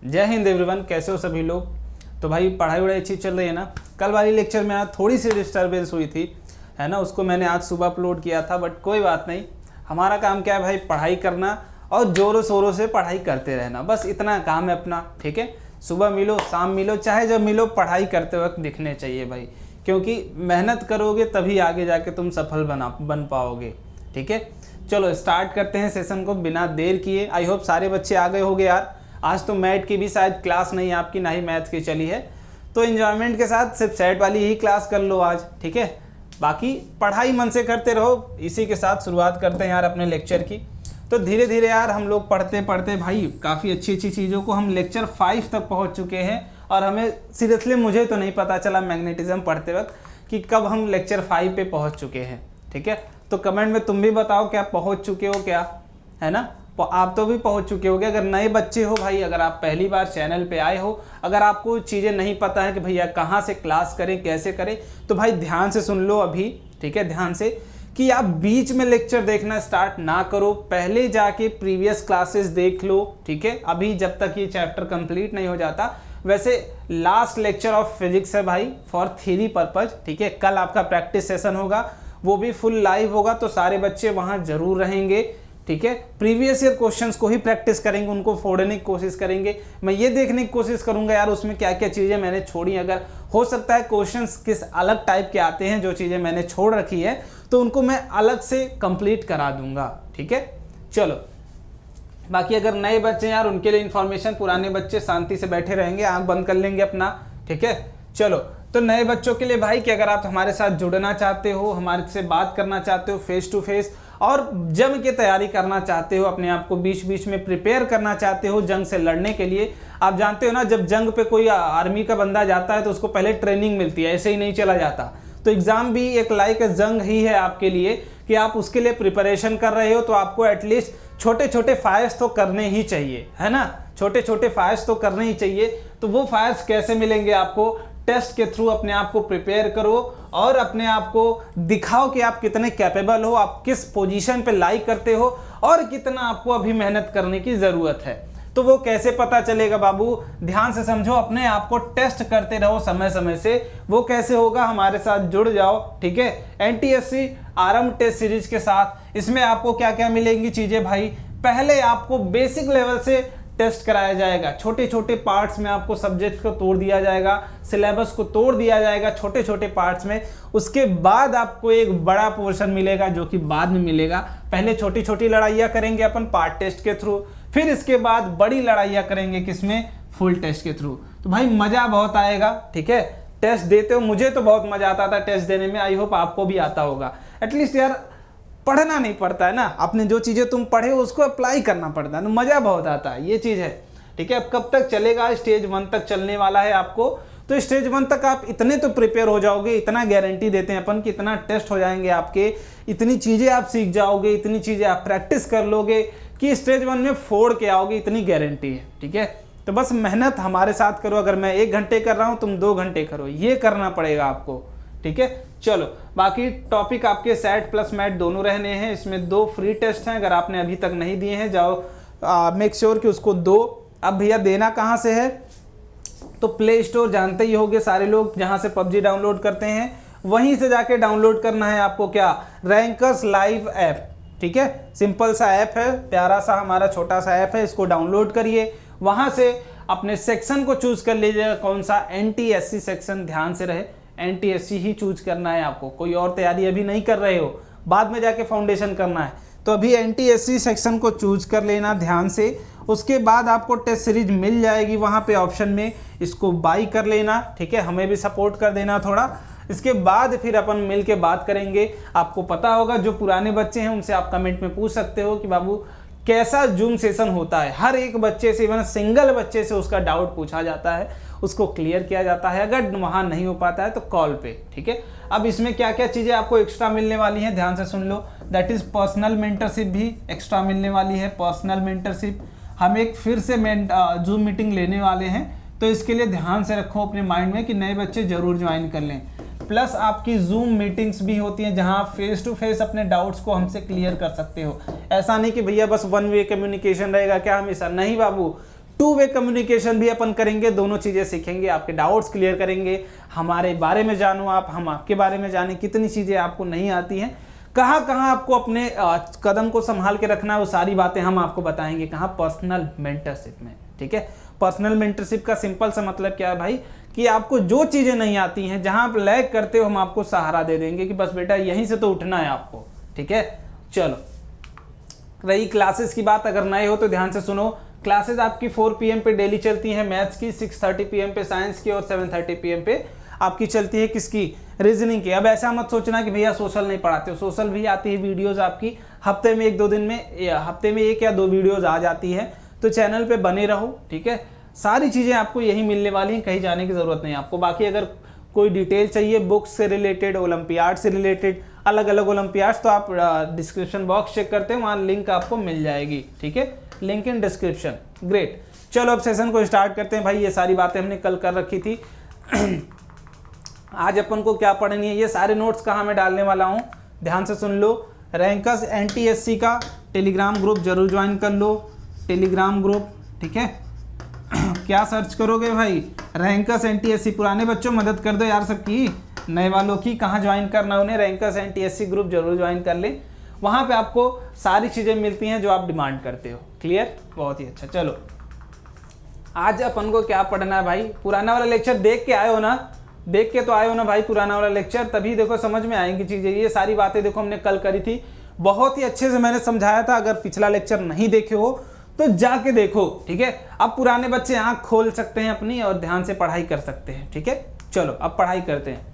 जय हिंद एवरीवन, कैसे हो सभी लोग। तो भाई पढ़ाई वढ़ाई अच्छी चल रही है ना। कल वाली लेक्चर में आज थोड़ी सी डिस्टर्बेंस हुई थी, है ना। उसको मैंने आज सुबह अपलोड किया था, बट कोई बात नहीं। हमारा काम क्या है भाई, पढ़ाई करना और ज़ोरों शोरों से पढ़ाई करते रहना, बस इतना काम है अपना। ठीक है, सुबह मिलो शाम मिलो, चाहे जब मिलो पढ़ाई करते वक्त दिखने चाहिए भाई, क्योंकि मेहनत करोगे तभी आगे जाके तुम सफल बन पाओगे। ठीक है, चलो स्टार्ट करते हैं सेशन को बिना देर किए। आई होप सारे बच्चे आ गए होंगे यार। आज तो मैथ की भी शायद क्लास नहीं है आपकी, ना ही मैथ की चली है, तो एंजॉयमेंट के साथ सिर्फ सेट वाली ही क्लास कर लो आज। ठीक है, बाकी पढ़ाई मन से करते रहो। इसी के साथ शुरुआत करते हैं यार अपने लेक्चर की। तो धीरे धीरे यार हम लोग पढ़ते पढ़ते भाई काफ़ी अच्छी अच्छी चीज़ों को, हम लेक्चर 5 तक पहुंच चुके हैं। और हमें सीरियसली मुझे तो नहीं पता चला मैग्नेटिज्म पढ़ते वक्त कि कब हम लेक्चर 5 पे पहुंच चुके हैं। ठीक है, तो कमेंट में तुम भी बताओ क्या पहुंच चुके हो क्या, है ना। आप तो भी पहुंच चुके होगे। अगर नए बच्चे हो भाई, अगर आप पहली बार चैनल पे आए हो, अगर आपको चीज़ें नहीं पता है कि भैया कहाँ से क्लास करें कैसे करें, तो भाई ध्यान से सुन लो अभी। ठीक है, ध्यान से, कि आप बीच में लेक्चर देखना स्टार्ट ना करो, पहले जाके प्रीवियस क्लासेस देख लो। ठीक है, अभी जब तक ये चैप्टर कंप्लीट नहीं हो जाता। वैसे लास्ट लेक्चर ऑफ फिजिक्स है भाई, फॉर थ्योरी पर्पज। ठीक है, कल आपका प्रैक्टिस सेशन होगा, वो भी फुल लाइव होगा, तो सारे बच्चे वहाँ जरूर रहेंगे। ठीक है, प्रीवियस ईयर क्वेश्चंस को ही प्रैक्टिस करेंगे, उनको फोड़ने की कोशिश करेंगे। मैं ये देखने की कोशिश करूंगा यार उसमें क्या क्या चीज़ें मैंने छोड़ी। अगर हो सकता है क्वेश्चंस किस अलग टाइप के आते हैं, जो चीज़ें मैंने छोड़ रखी है, तो उनको मैं अलग से कंप्लीट करा दूंगा। ठीक है, चलो बाकी अगर नए बच्चे यार उनके लिए इन्फॉर्मेशन, पुराने बच्चे शांति से बैठे रहेंगे, आंख बंद कर लेंगे अपना। ठीक है, चलो तो नए बच्चों के लिए भाई कि अगर आप हमारे साथ जुड़ना चाहते हो, हमारे से बात करना चाहते हो फेस टू फेस, और जंग की तैयारी करना चाहते हो, अपने आप को बीच बीच में प्रिपेयर करना चाहते हो जंग से लड़ने के लिए। आप जानते हो ना, जब जंग पे कोई आर्मी का बंदा जाता है तो उसको पहले ट्रेनिंग मिलती है, ऐसे ही नहीं चला जाता। तो एग्जाम भी एक लाइक जंग ही है आपके लिए, कि आप उसके लिए प्रिपरेशन कर रहे हो, तो आपको एटलीस्ट छोटे छोटे फायर्स तो करने ही चाहिए, है ना। छोटे छोटे फायर्स तो करने ही चाहिए। तो वो फायर्स कैसे मिलेंगे आपको, टेस्ट के थ्रू अपने आप को प्रिपेयर करो और अपने आप को दिखाओ कि आप कितने कैपेबल हो, आप किस पोजीशन पे लाइक करते हो, और कितना आपको अभी मेहनत करने की ज़रूरत है। तो वो कैसे पता चलेगा बाबू, ध्यान से समझो, अपने आप को टेस्ट करते रहो समय समय से। वो कैसे होगा, हमारे साथ जुड़ जाओ। ठीक है, एनटीएससी आरंभ टेस्ट सीरीज के साथ, इसमें आपको क्या क्या मिलेंगी चीज़ें भाई। पहले आपको बेसिक लेवल से टेस्ट कराया जाएगा, छोटे छोटे पार्ट्स में आपको सब्जेक्ट को तोड़ दिया जाएगा, सिलेबस को तोड़ दिया जाएगा छोटे छोटे पार्ट्स में। उसके बाद आपको एक बड़ा पोर्शन मिलेगा जो कि बाद में मिलेगा। पहले छोटी छोटी लड़ाइयाँ करेंगे अपन पार्ट टेस्ट के थ्रू, फिर इसके बाद बड़ी लड़ाइयाँ करेंगे किसमें, फुल टेस्ट के थ्रू। तो भाई मज़ा बहुत आएगा। ठीक है, टेस्ट देते हो, मुझे तो बहुत मज़ा आता था टेस्ट देने में, आई होप आपको भी आता होगा। एटलीस्ट यार पढ़ना नहीं पड़ता है ना, आपने जो चीज़ें तुम पढ़े हो उसको अप्लाई करना पड़ता है, तो मज़ा बहुत आता है, ये चीज़ है। ठीक है, अब कब तक चलेगा, स्टेज 1 तक चलने वाला है आपको। तो स्टेज 1 तक आप इतने तो प्रिपेयर हो जाओगे, इतना गारंटी देते हैं अपन कि इतना टेस्ट हो जाएंगे आपके, इतनी चीज़ें आप सीख जाओगे, इतनी चीज़ें आप प्रैक्टिस कर लोगे कि स्टेज 1 में फोड़ के आओगे, इतनी गारंटी है। ठीक है, तो बस मेहनत हमारे साथ करो। अगर मैं 1 घंटे कर रहा हूँ, तुम 2 घंटे करो, ये करना पड़ेगा आपको। ठीक है, चलो बाकी टॉपिक आपके सेट प्लस मैट दोनों रहने हैं। इसमें 2 फ्री टेस्ट हैं, अगर आपने अभी तक नहीं दिए हैं जाओ मेक श्योर कि उसको दो। अब भैया देना कहाँ से है, तो प्ले स्टोर जानते ही होंगे सारे लोग, जहाँ से पबजी डाउनलोड करते हैं वहीं से जाके डाउनलोड करना है आपको। क्या, रैंकर्स लाइव ऐप। ठीक है, सिंपल सा ऐप है, प्यारा सा हमारा छोटा सा ऐप है, इसको डाउनलोड करिए। वहाँ से अपने सेक्शन को चूज कर लीजिएगा, कौन सा, एनटीएससी सेक्शन। ध्यान से रहे, एनटीएससी ही चूज करना है आपको, कोई और तैयारी अभी नहीं कर रहे हो, बाद में जाके फाउंडेशन करना है। तो अभी एनटीएससी सेक्शन को चूज कर लेना ध्यान से। उसके बाद आपको टेस्ट सीरीज मिल जाएगी वहाँ पे ऑप्शन में, इसको बाई कर लेना। ठीक है, हमें भी सपोर्ट कर देना थोड़ा। इसके बाद फिर अपन मिल के बात करेंगे। आपको पता होगा, जो पुराने बच्चे हैं उनसे आप कमेंट में पूछ सकते हो कि बाबू कैसा जूम सेशन होता है। हर एक बच्चे से, इवन सिंगल बच्चे से उसका डाउट पूछा जाता है, उसको क्लियर किया जाता है। अगर वहाँ नहीं हो पाता है तो कॉल पे। ठीक है, अब इसमें क्या क्या चीज़ें आपको एक्स्ट्रा मिलने वाली हैं, ध्यान से सुन लो। दैट इज़ पर्सनल मेंटरशिप भी एक्स्ट्रा मिलने वाली है। पर्सनल मेंटरशिप, हम एक फिर से जूम मीटिंग लेने वाले हैं, तो इसके लिए ध्यान से रखो अपने माइंड में कि नए बच्चे ज़रूर ज्वाइन कर लें। प्लस आपकी जूम मीटिंग्स भी होती हैं जहां आप फेस टू फेस अपने डाउट्स को हमसे क्लियर कर सकते हो। ऐसा नहीं कि भैया बस वन वे कम्युनिकेशन रहेगा क्या हमेशा, नहीं बाबू, टू वे कम्युनिकेशन भी अपन करेंगे, दोनों चीज़ें सीखेंगे, आपके डाउट्स क्लियर करेंगे, हमारे बारे में जानो आप, हम आपके बारे में जाने, कितनी चीज़ें आपको नहीं आती हैं, कहाँ कहाँ आपको अपने कदम को संभाल के रखना है, वो सारी बातें हम आपको बताएंगे। कहाँ? पर्सनल मेंटरशिप में। ठीक है, पर्सनल मेंटरशिप का सिंपल सा मतलब क्या है भाई, कि आपको जो चीज़ें नहीं आती हैं, जहाँ आप लैग करते हो, हम आपको सहारा दे देंगे कि बस बेटा यहीं से तो उठना है आपको। ठीक है, चलो रही क्लासेस की बात, अगर नए हो तो ध्यान से सुनो। क्लासेस आपकी 4 PM पे डेली चलती हैं मैथ्स की, 6:30 PM पे साइंस की और 7:30 PM पे आपकी चलती है किसकी? रीजनिंग की। अब ऐसा मत सोचना कि भैया सोशल नहीं पढ़ाते हो, सोशल भी आती है वीडियोस आपकी, हफ्ते में 1-2 दिन में, हफ्ते में 1 या 2 वीडियोस आ जाती है, तो चैनल पे बने रहो। ठीक है, सारी चीज़ें आपको यही मिलने वाली हैं, कहीं जाने की ज़रूरत नहीं आपको। बाकी अगर कोई डिटेल चाहिए बुक्स से रिलेटेड, ओलंपियाड से रिलेटेड, अलग अलग ओलंपियाड्स, तो आप डिस्क्रिप्शन बॉक्स चेक करते हैं, वहाँ लिंक आपको मिल जाएगी। ठीक है, लिंक इन डिस्क्रिप्शन। ग्रेट, चलो अब सेशन को स्टार्ट करते हैं भाई। ये सारी बातें हमने कल कर रखी थी। आज अपन को क्या पढ़नी है, ये सारे नोट्स कहाँ मैं डालने वाला हूँ, ध्यान से सुन लो। रैंकर्स NTSC का टेलीग्राम ग्रुप जरूर ज्वाइन कर लो, टेलीग्राम ग्रुप। ठीक है, क्या सर्च करोगे भाई? Rankers NTSC। पुराने बच्चों मदद कर दो यार सबकी, नए वालों की कहाँ ज्वाइन करना उन्हें, रैंकर्स NTSC ग्रुप जरूर ज्वाइन कर ले। वहाँ पे आपको सारी चीज़ें मिलती हैं जो आप डिमांड करते हो। क्लियर? बहुत ही अच्छा। चलो आज अपन को क्या पढ़ना है भाई? पुराना वाला लेक्चर देख के आए हो ना? देख के तो आए हो ना भाई पुराना वाला लेक्चर, तभी देखो समझ में आएंगी चीज़ें। ये सारी बातें देखो हमने कल करी थी, बहुत ही अच्छे से मैंने समझाया था। अगर पिछला लेक्चर नहीं देखे हो तो जाके देखो। ठीक है, अब पुराने बच्चे आँख खोल सकते हैं अपनी और ध्यान से पढ़ाई कर सकते हैं। ठीक है, चलो अब पढ़ाई करते हैं।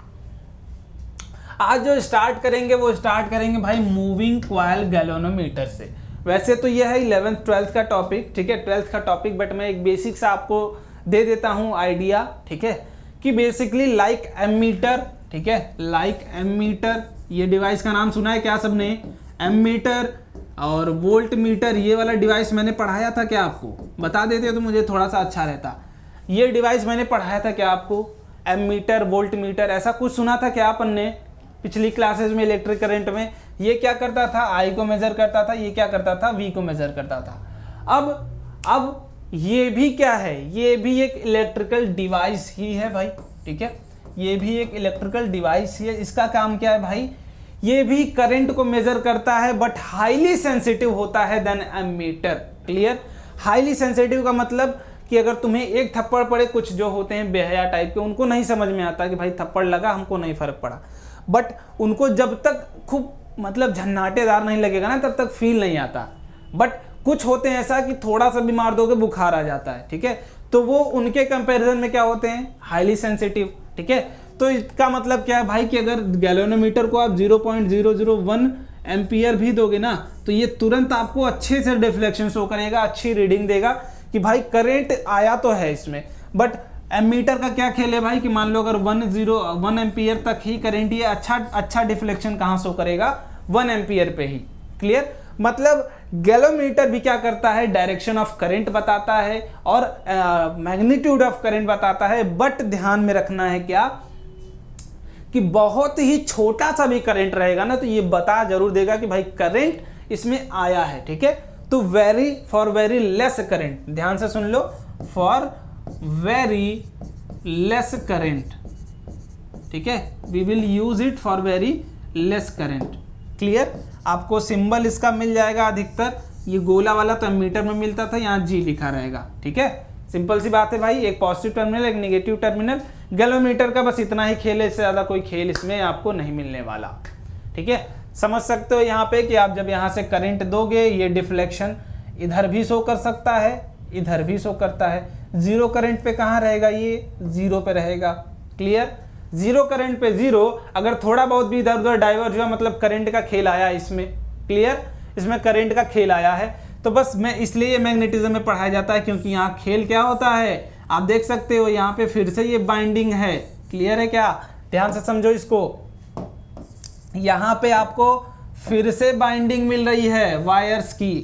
आज जो स्टार्ट करेंगे वो स्टार्ट करेंगे भाई मूविंग कॉइल गैल्वेनोमीटर से। वैसे तो यह है 11th 12th का टॉपिक, ठीक है, 12th का टॉपिक, बट मैं एक बेसिक सा आपको दे देता हूँ आइडिया। ठीक है, कि बेसिकली लाइक एमीटर, ठीक है, लाइक एमीटर, ये डिवाइस का नाम सुना है क्या सबने? एमीटर और वोल्ट मीटर, ये वाला डिवाइस मैंने पढ़ाया था क्या आपको? बता देते तो मुझे थोड़ा सा अच्छा रहता। ये डिवाइस मैंने पढ़ाया था क्या आपको? एमीटर, वोल्ट मीटर, ऐसा कुछ सुना था क्या अपन ने पिछली क्लासेस में? इलेक्ट्रिक करंट में ये क्या करता था? आई को मेजर करता था, ये क्या करता था? वी को मेजर करता था। अब ये भी क्या है? ये भी एक इलेक्ट्रिकल डिवाइस ही है भाई। ठीक है, ये भी एक इलेक्ट्रिकल डिवाइस ही है। इसका काम क्या है भाई? ये भी करंट को मेजर करता है, बट हाईली सेंसिटिव होता है then ammeter. Clear? Highly sensitive का मतलब कि अगर तुम्हें एक थप्पड़ पड़े, कुछ जो होते हैं बेहया टाइप के, उनको नहीं समझ में आता कि भाई थप्पड़ लगा, हमको नहीं फर्क पड़ा, बट उनको जब तक खूब मतलब झन्नाटेदार नहीं लगेगा ना, तब तक फील नहीं आता। बट कुछ होते हैं ऐसा कि थोड़ा सा भी मार दोगे बुखार आ जाता है। ठीक है, तो वो उनके कंपैरिजन में क्या होते हैं? Highly sensitive. ठीक है, तो इसका मतलब क्या है भाई कि अगर गैल्वेनोमीटर को आप 0.001 एम्पियर भी दोगे ना, तो ये तुरंत आपको अच्छे से डिफ्लेक्शन शो करेगा, अच्छी रीडिंग देगा कि भाई करंट आया तो है इसमें। बट एमीटर का क्या खेल है भाई कि मान लो अगर 1 एम्पियर तक ही करंट, ये अच्छा डिफ्लेक्शन कहाँ शो करेगा? 1 एम्पियर पे ही। क्लियर? मतलब गैल्वेनोमीटर भी क्या करता है? डायरेक्शन ऑफ करंट बताता है और मैग्नीट्यूड ऑफ करंट बताता है। बट ध्यान में रखना है क्या कि बहुत ही छोटा सा भी करंट रहेगा ना, तो ये बता जरूर देगा कि भाई करंट इसमें आया है। ठीक है, तो फॉर वेरी लेस करंट, ध्यान से सुन लो, फॉर वेरी लेस करंट, ठीक है, we will use it for very less current. Clear? आपको सिंबल इसका मिल जाएगा अधिकतर, ये गोला वाला तो एमीटर में मिलता था, यहाँ जी लिखा रहेगा। ठीक है, सिंपल सी बात है भाई, एक पॉजिटिव टर्मिनल, एक नेगेटिव टर्मिनल। गैल्वेनोमीटर का बस इतना ही खेल है, इससे ज़्यादा कोई खेल इसमें आपको नहीं मिलने वाला। ठीक है, समझ सकते हो यहाँ पे कि आप जब यहाँ से करंट दोगे, ये डिफ्लेक्शन इधर भी शो कर सकता है, इधर भी शो करता है। जीरो करंट पे कहाँ रहेगा? ये जीरो पे रहेगा। क्लियर? जीरो करंट पे जीरो, अगर थोड़ा बहुत भी इधर उधर डाइवर्ज हुआ, मतलब करंट का खेल आया इसमें। क्लियर? इसमें करंट का खेल आया है। तो बस मैं इसलिए ये मैग्नेटिज्म में पढ़ाया जाता है, क्योंकि यहाँ खेल क्या होता है आप देख सकते हो, यहाँ पे फिर से ये बाइंडिंग है। क्लियर है क्या? ध्यान से समझो इसको, यहाँ पे आपको फिर से बाइंडिंग मिल रही है वायर्स की,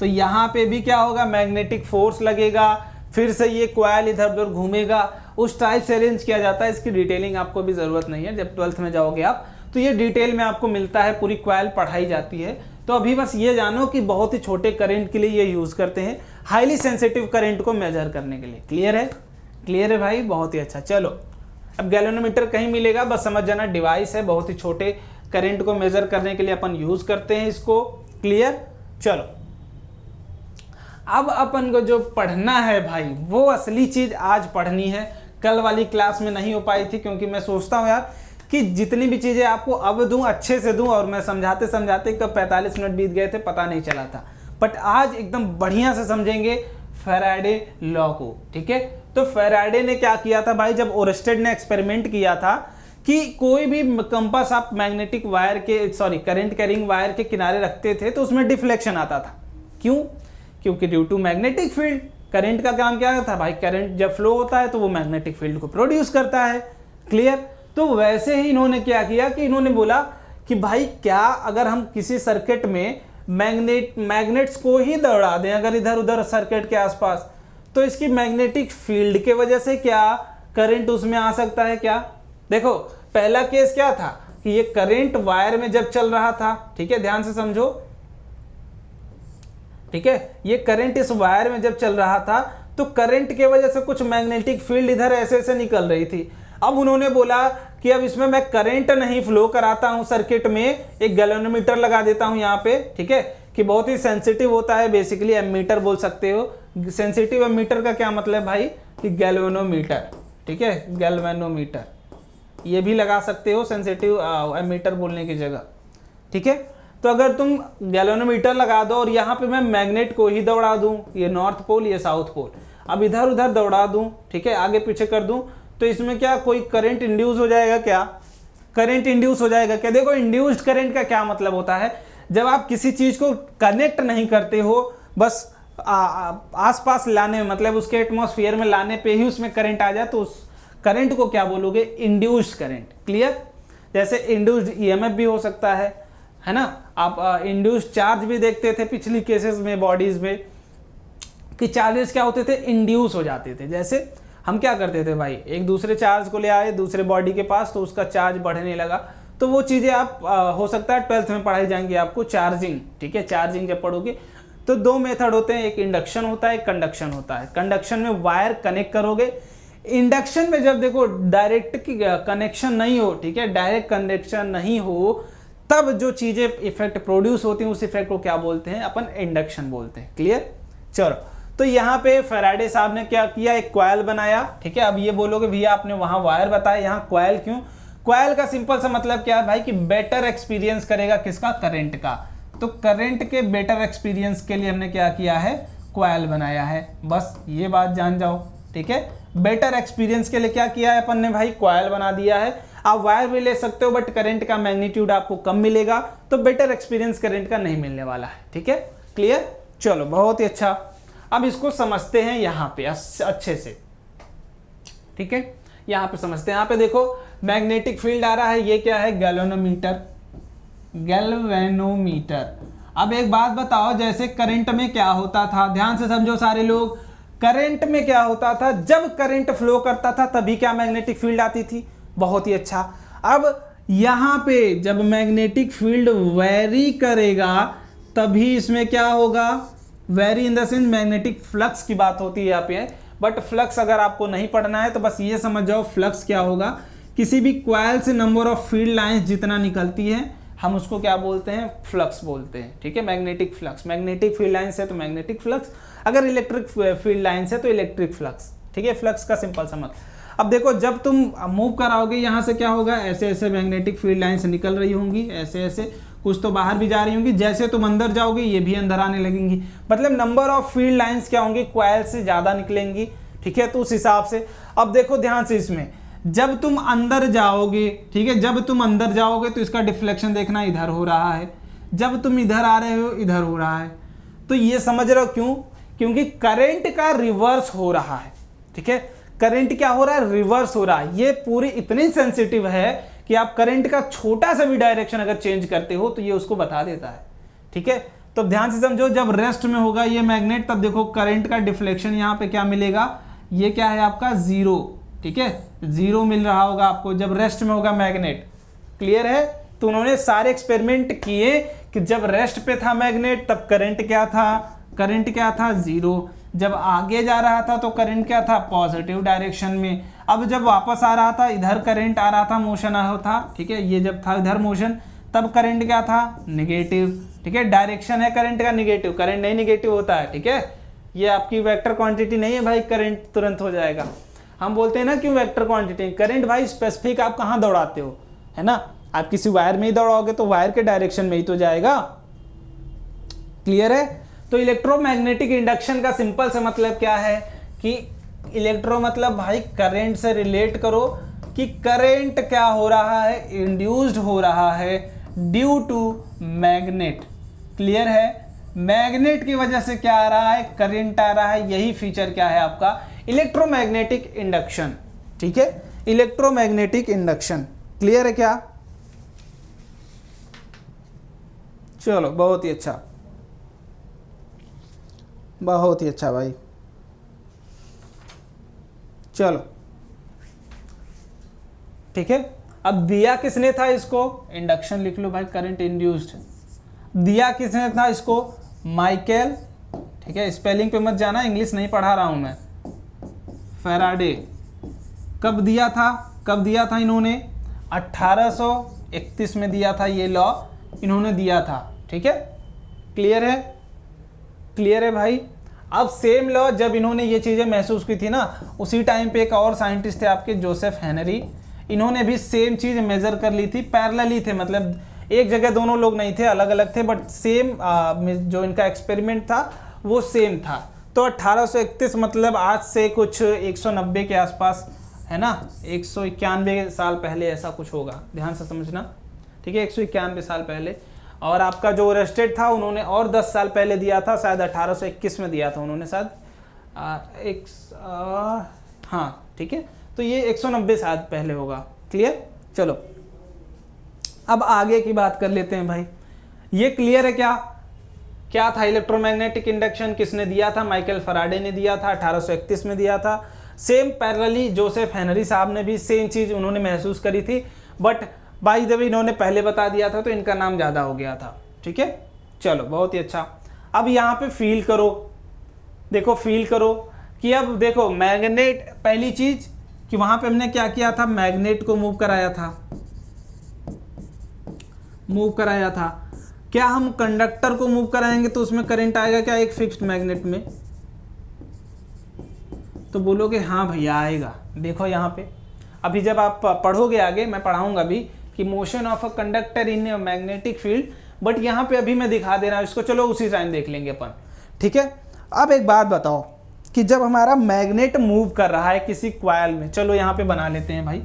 तो यहाँ पे भी क्या होगा? मैग्नेटिक फोर्स लगेगा, फिर से ये कॉइल इधर उधर घूमेगा, उस टाइप से अरेंज किया जाता है। इसकी डिटेलिंग आपको भी ज़रूरत नहीं है, जब 12th में जाओगे आप तो ये डिटेल में आपको मिलता है, पूरी कॉइल पढ़ाई जाती है। तो अभी बस ये जानो कि बहुत ही छोटे करंट के लिए ये यूज़ करते हैं, हाईली सेंसिटिव करंट को मेजर करने के लिए। क्लियर है? क्लियर है भाई, बहुत ही अच्छा। चलो अब गैल्वेनोमीटर कहीं मिलेगा, बस समझ जाना डिवाइस है, बहुत ही छोटे करंट को मेजर करने के लिए अपन यूज़ करते हैं इसको। क्लियर? चलो अब अपन को जो पढ़ना है भाई वो असली चीज़ आज पढ़नी है, कल वाली क्लास में नहीं हो पाई थी, क्योंकि मैं सोचता हूँ यार कि जितनी भी चीज़ें आपको अब दूं अच्छे से दूं, और मैं समझाते समझाते कब 45 मिनट बीत गए थे पता नहीं चला था। बट आज एकदम बढ़िया से समझेंगे फैराडे लॉ को। ठीक है, तो फैराडे ने क्या किया था भाई, जब ओरस्टेड ने एक्सपेरिमेंट किया था कि कोई भी कंपास आप मैग्नेटिक वायर के करंट कैरिंग वायर के किनारे रखते थे तो उसमें डिफ्लेक्शन आता था। क्यों? क्योंकि due to magnetic field. Current का काम क्या था भाई, करंट जब फ्लो होता है तो वो मैग्नेटिक फील्ड को प्रोड्यूस करता है। क्लियर? तो वैसे ही इन्होंने क्या किया कि इन्होंने बोला कि भाई क्या अगर हम किसी सर्किट में मैग्नेट्स को ही दौड़ा दें अगर इधर उधर सर्किट के आसपास, तो इसकी मैग्नेटिक फील्ड के वजह से क्या करंट उसमें आ सकता है क्या? देखो पहला केस क्या था कि ये करंट वायर में जब चल रहा था, ठीक है, ध्यान से समझो, ठीक है, ये करंट इस वायर में जब चल रहा था तो करंट के वजह से कुछ मैग्नेटिक फील्ड इधर ऐसे ऐसे निकल रही थी। अब उन्होंने बोला कि अब इसमें मैं करंट नहीं फ्लो कराता हूं सर्किट में, एक गैल्वेनोमीटर लगा देता हूं यहाँ पे। ठीक है, कि बहुत ही सेंसिटिव होता है, बेसिकली एमीटर बोल सकते हो। सेंसिटिव एमीटर का क्या मतलब भाई कि गैल्वेनोमीटर। ठीक है, गैल्वेनोमीटर ये भी लगा सकते हो सेंसिटिव एमीटर बोलने की जगह। ठीक है, तो अगर तुम गैल्वेनोमीटर लगा दो और यहाँ पे मैं मैग्नेट को ही दौड़ा दूं, ये नॉर्थ पोल ये साउथ पोल, अब इधर उधर दौड़ा दूं, ठीक है, आगे पीछे कर दूं, तो इसमें क्या कोई करंट इंड्यूस हो जाएगा क्या? करंट इंड्यूस हो जाएगा क्या? देखो इंड्यूस्ड करंट का क्या मतलब होता है, जब आप किसी चीज को कनेक्ट नहीं करते हो, बस आसपास लाने में, मतलब उसके एटमॉस्फेयर में लाने पे ही उसमें करंट आ जाए, तो उस करंट को क्या बोलोगे? Induced current. क्लियर? जैसे इंड्यूस्ड ईएमएफ भी हो सकता है ना। आप इंड्यूस्ड चार्ज भी देखते थे पिछली केसेस में बॉडीज में कि चार्जेस क्या होते थे, इंड्यूस हो जाते थे। जैसे हम क्या करते थे भाई, एक दूसरे चार्ज को ले आए दूसरे बॉडी के पास तो उसका चार्ज बढ़ने लगा, तो वो चीज़ें आप हो सकता है 12th में पढ़ाई जाएंगी आपको, चार्जिंग। ठीक है, चार्जिंग जब पढ़ोगे तो दो मेथड होते हैं, एक इंडक्शन होता है, एक कंडक्शन होता है। कंडक्शन में वायर कनेक्ट करोगे, इंडक्शन में जब देखो डायरेक्ट कनेक्शन नहीं हो, ठीक है, डायरेक्ट कनेक्शन नहीं हो, तब जो चीज़ें इफेक्ट प्रोड्यूस होती हैं उस इफेक्ट को क्या बोलते हैं? अपन इंडक्शन बोलते हैं। क्लियर? चलो, तो यहाँ पे फैराडे साहब ने क्या किया, एक कॉइल बनाया। ठीक है, अब ये बोलोगे भैया आपने वहां वायर बताया, यहाँ कॉइल क्यों? कॉइल का सिंपल सा मतलब क्या है भाई कि बेटर एक्सपीरियंस करेगा किसका? करंट का। तो करंट के बेटर एक्सपीरियंस के लिए हमने क्या किया है? कॉइल बनाया है। बस ये बात जान जाओ। ठीक है, बेटर एक्सपीरियंस के लिए क्या किया है अपन ने भाई? कॉइल बना दिया है। आप वायर भी ले सकते हो बट करंट का मैग्नीट्यूड आपको कम मिलेगा, तो बेटर एक्सपीरियंस करंट का नहीं मिलने वाला है। ठीक है, क्लियर? चलो बहुत ही अच्छा, अब इसको समझते हैं यहाँ पे अच्छे से। ठीक है, यहाँ पे समझते हैं। यहाँ पे देखो मैग्नेटिक फील्ड आ रहा है, ये क्या है? गैल्वेनोमीटर। गैल्वेनोमीटर। अब एक बात बताओ, जैसे करंट में क्या होता था, ध्यान से समझो सारे लोग, करंट में क्या होता था, जब करंट फ्लो करता था तभी क्या मैग्नेटिक फील्ड आती थी? बहुत ही अच्छा। अब यहाँ पे जब मैग्नेटिक फील्ड वेरी करेगा तभी इसमें क्या होगा? Very in the sense magnetic flux की बात होती है यहाँ पे, बट फ्लक्स अगर आपको नहीं पढ़ना है तो बस ये समझ जाओ फ्लक्स क्या होगा, किसी भी कॉइल से नंबर ऑफ फील्ड लाइंस जितना निकलती है हम उसको क्या बोलते हैं? फ्लक्स बोलते हैं। ठीक है, magnetic flux. Magnetic field lines है तो मैग्नेटिक फ्लक्स, अगर इलेक्ट्रिक फील्ड लाइंस है तो इलेक्ट्रिक फ्लक्स। ठीक है, फ्लक्स का सिंपल समझ। अब देखो जब तुम मूव कराओगे यहाँ से क्या होगा? ऐसे ऐसे मैग्नेटिक फील्ड लाइंस निकल रही होंगी, ऐसे ऐसे, कुछ तो बाहर भी जा रही होंगी, जैसे तुम अंदर जाओगे ये भी अंदर आने लगेंगी, मतलब नंबर ऑफ फील्ड लाइंस क्या होंगी? कॉइल से ज़्यादा निकलेंगी। ठीक है, तो उस हिसाब से अब देखो ध्यान से, इसमें जब तुम अंदर जाओगे, ठीक है, जब तुम अंदर जाओगे तो इसका डिफ्लेक्शन देखना इधर हो रहा है, जब तुम इधर आ रहे हो इधर हो रहा है। तो ये समझ रहे हो क्यों? क्योंकि करंट का रिवर्स हो रहा है। ठीक है, करंट क्या हो रहा है? रिवर्स हो रहा है। ये पूरी इतनी सेंसिटिव है कि आप करंट का छोटा सा भी डायरेक्शन अगर चेंज करते हो तो ये उसको बता देता है। ठीक है, तो ध्यान से समझो, जब रेस्ट में होगा ये मैग्नेट तब देखो करंट का डिफ्लेक्शन यहाँ पे क्या मिलेगा? ये क्या है आपका? जीरो। ठीक है, जीरो मिल रहा होगा आपको जब रेस्ट में होगा मैग्नेट। क्लियर है? तो उन्होंने सारे एक्सपेरिमेंट किए कि जब रेस्ट पे था मैग्नेट तब करंट क्या था, 0। जब आगे जा रहा था तो करंट क्या था, पॉजिटिव डायरेक्शन में। अब जब वापस आ रहा था, इधर करंट आ रहा था, मोशन आ रहा था, ठीक है, ये जब था इधर मोशन, तब करंट क्या था, निगेटिव। ठीक है, डायरेक्शन है करंट का निगेटिव, करंट नहीं निगेटिव होता है। ठीक है, ये आपकी वेक्टर क्वांटिटी नहीं है भाई, करंट तुरंत हो जाएगा। हम बोलते हैं ना क्यों वेक्टर क्वांटिटी, करंट भाई स्पेसिफिक आप कहाँ दौड़ाते हो, है ना, आप किसी वायर में ही दौड़ाओगे तो वायर के डायरेक्शन में ही तो जाएगा। क्लियर है। तो इलेक्ट्रोमैग्नेटिक इंडक्शन का सिंपल से मतलब क्या है कि इलेक्ट्रो मतलब भाई करंट से रिलेट करो कि करंट क्या हो रहा है, इंड्यूस्ड हो रहा है ड्यू टू मैग्नेट। क्लियर है, मैग्नेट की वजह से क्या आ रहा है, करंट आ रहा है। यही फीचर क्या है आपका, इलेक्ट्रोमैग्नेटिक इंडक्शन। ठीक है, इलेक्ट्रोमैग्नेटिक इंडक्शन। क्लियर है क्या, चलो बहुत ही अच्छा, बहुत ही अच्छा भाई। चलो ठीक है, अब दिया किसने था इसको, इंडक्शन लिख लो भाई, करंट इंड्यूस्ड। दिया किसने था इसको, माइकल। ठीक है, स्पेलिंग पे मत जाना, इंग्लिश नहीं पढ़ा रहा हूं मैं। फैराडे। कब दिया था इन्होंने, 1831 में दिया था, ये लॉ इन्होंने दिया था। ठीक है, क्लियर है भाई। अब सेम लॉ जब इन्होंने ये चीज़ें महसूस की थी ना, उसी टाइम पे एक और साइंटिस्ट थे आपके, जोसेफ हेनरी। इन्होंने भी सेम चीज़ मेजर कर ली थी, पैरेलली थे, मतलब एक जगह दोनों लोग नहीं थे, अलग अलग थे, बट सेम जो इनका एक्सपेरिमेंट था वो सेम था। तो 1831 मतलब आज से कुछ 190 के आसपास, है ना, 191 साल पहले ऐसा कुछ होगा, ध्यान से समझना। ठीक है, 191 साल पहले। और आपका जो रेस्टेड था उन्होंने और 10 साल पहले दिया था, शायद 1821 में दिया था उन्होंने शायद, हाँ ठीक है, तो ये 190 साल पहले होगा। क्लियर, चलो अब आगे की बात कर लेते हैं भाई। ये क्लियर है क्या था इलेक्ट्रोमैग्नेटिक इंडक्शन, किसने दिया था, माइकल फैराडे ने दिया था, 1831 में दिया था। सेम पैरेलली जोसेफ हेनरी साहब ने भी सेम चीज़ उन्होंने महसूस करी थी, बट बाय द वे इन्होंने पहले बता दिया था तो इनका नाम ज़्यादा हो गया था। ठीक है, चलो बहुत ही अच्छा। अब यहाँ पे फील करो, देखो फील करो कि अब देखो मैग्नेट, पहली चीज़ कि वहाँ पे हमने क्या किया था, मैग्नेट को मूव कराया था। क्या हम कंडक्टर को मूव कराएंगे तो उसमें करंट आएगा क्या, एक फिक्स्ड मैग्नेट में, तो बोलोगे हाँ भैया आएगा। देखो यहाँ पे अभी जब आप पढ़ोगे आगे, मैं पढ़ाऊंगा भी कि motion of a conductor in a magnetic field, but यहाँ पे अभी मैं दिखा दे रहा हूँ इसको, चलो उसी टाइम देख लेंगे अपन। ठीक है, अब एक बात बताओ कि जब हमारा मैग्नेट मूव कर रहा है किसी कॉइल में, चलो यहाँ पे बना लेते हैं भाई।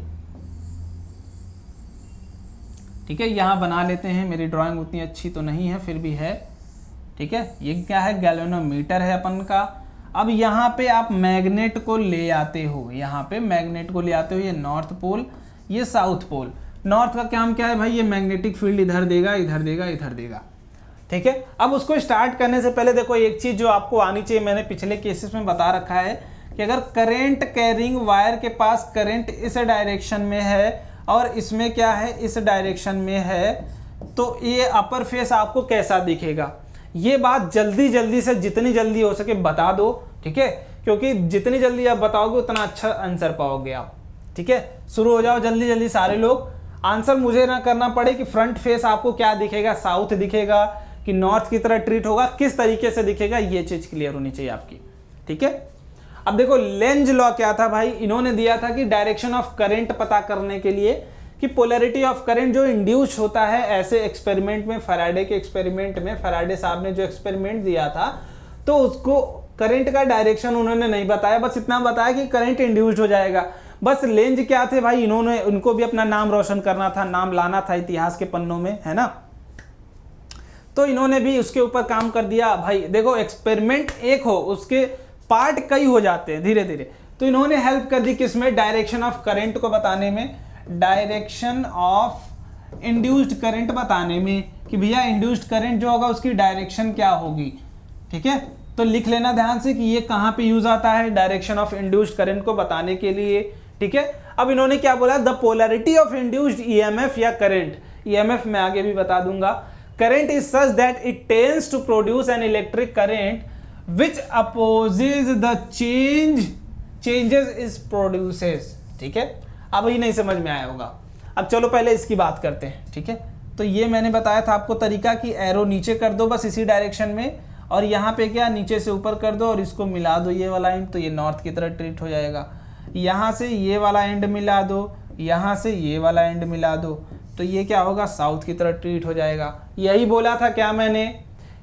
ठीक है, यहाँ बना लेते हैं, मेरी ड्राइंग उतनी अच्छी तो नहीं है फिर भी है। ठीक है, ये क्या है, गैल्वेनोमीटर है अपन का। अब यहाँ पे आप मैग्नेट को ले आते हो, ये नॉर्थ पोल, ये साउथ पोल। नॉर्थ का काम क्या है भाई, ये मैग्नेटिक फील्ड इधर देगा, इधर देगा। ठीक है, अब उसको स्टार्ट करने से पहले देखो एक चीज जो आपको आनी चाहिए, मैंने पिछले केसेस में बता रखा है कि अगर करंट कैरिंग वायर के पास करंट इस डायरेक्शन में है और इसमें क्या है, इस डायरेक्शन में है, तो ये अपर फेस आपको कैसा दिखेगा। ये बात जल्दी से जितनी जल्दी हो सके बता दो। ठीक है, क्योंकि जितनी जल्दी आप बताओगे उतना अच्छा आंसर पाओगे आप। ठीक है, शुरू हो जाओ जल्दी सारे लोग। आंसर मुझे ना करना पड़े कि फ्रंट फेस आपको क्या दिखेगा, साउथ दिखेगा कि नॉर्थ की तरह ट्रीट होगा, किस तरीके से दिखेगा, ये चीज क्लियर होनी चाहिए आपकी। ठीक है, अब देखो लेंज लॉ क्या था भाई, इन्होंने दिया था कि डायरेक्शन ऑफ करंट पता करने के लिए कि पोलैरिटी ऑफ करंट जो इंड्यूस होता है ऐसे एक्सपेरिमेंट में, फैराडे के एक्सपेरिमेंट में, फैराडे साहब ने जो एक्सपेरिमेंट दिया था तो उसको करंट का डायरेक्शन उन्होंने नहीं बताया, बस इतना बताया कि करंट इंड्यूस्ड हो जाएगा। बस लेंज क्या थे भाई, इन्होंने उनको भी अपना नाम रोशन करना था, नाम लाना था इतिहास के पन्नों में, है ना, तो इन्होंने भी उसके ऊपर काम कर दिया। भाई देखो एक्सपेरिमेंट एक हो, उसके पार्ट कई हो जाते हैं धीरे धीरे, तो इन्होंने हेल्प कर दी किसमें, डायरेक्शन ऑफ करंट को बताने में, डायरेक्शन ऑफ इंड्यूस्ड करंट बताने में कि भैया इंड्यूस्ड करंट जो होगा उसकी डायरेक्शन क्या होगी। ठीक है, तो लिख लेना ध्यान से कि ये कहाँ पे यूज आता है, डायरेक्शन ऑफ इंड्यूस्ड करंट को बताने के लिए। ठीक है, अब इन्होंने क्या बोला, the polarity of induced EMF या करंट, EMF मैं आगे भी बता दूंगा। Current is such that it tends to produce an electric current which opposes the changes is produces. ठीक है, अब ये नहीं समझ में आया होगा। अब चलो पहले इसकी बात करते हैं। ठीक है, तो ये मैंने बताया था आपको तरीका कि एरो नीचे कर दो बस इसी डायरेक्शन में, और यहाँ पे क्या नीचे से ऊपर कर दो और इसको मिला दो ये वाला एंड, तो ये नॉर्थ की तरह ट्रीट हो जाएगा। यहाँ से ये वाला एंड मिला दो, यहाँ से ये वाला एंड मिला दो, तो ये क्या होगा, साउथ की तरह ट्रीट हो जाएगा। यही बोला था क्या मैंने,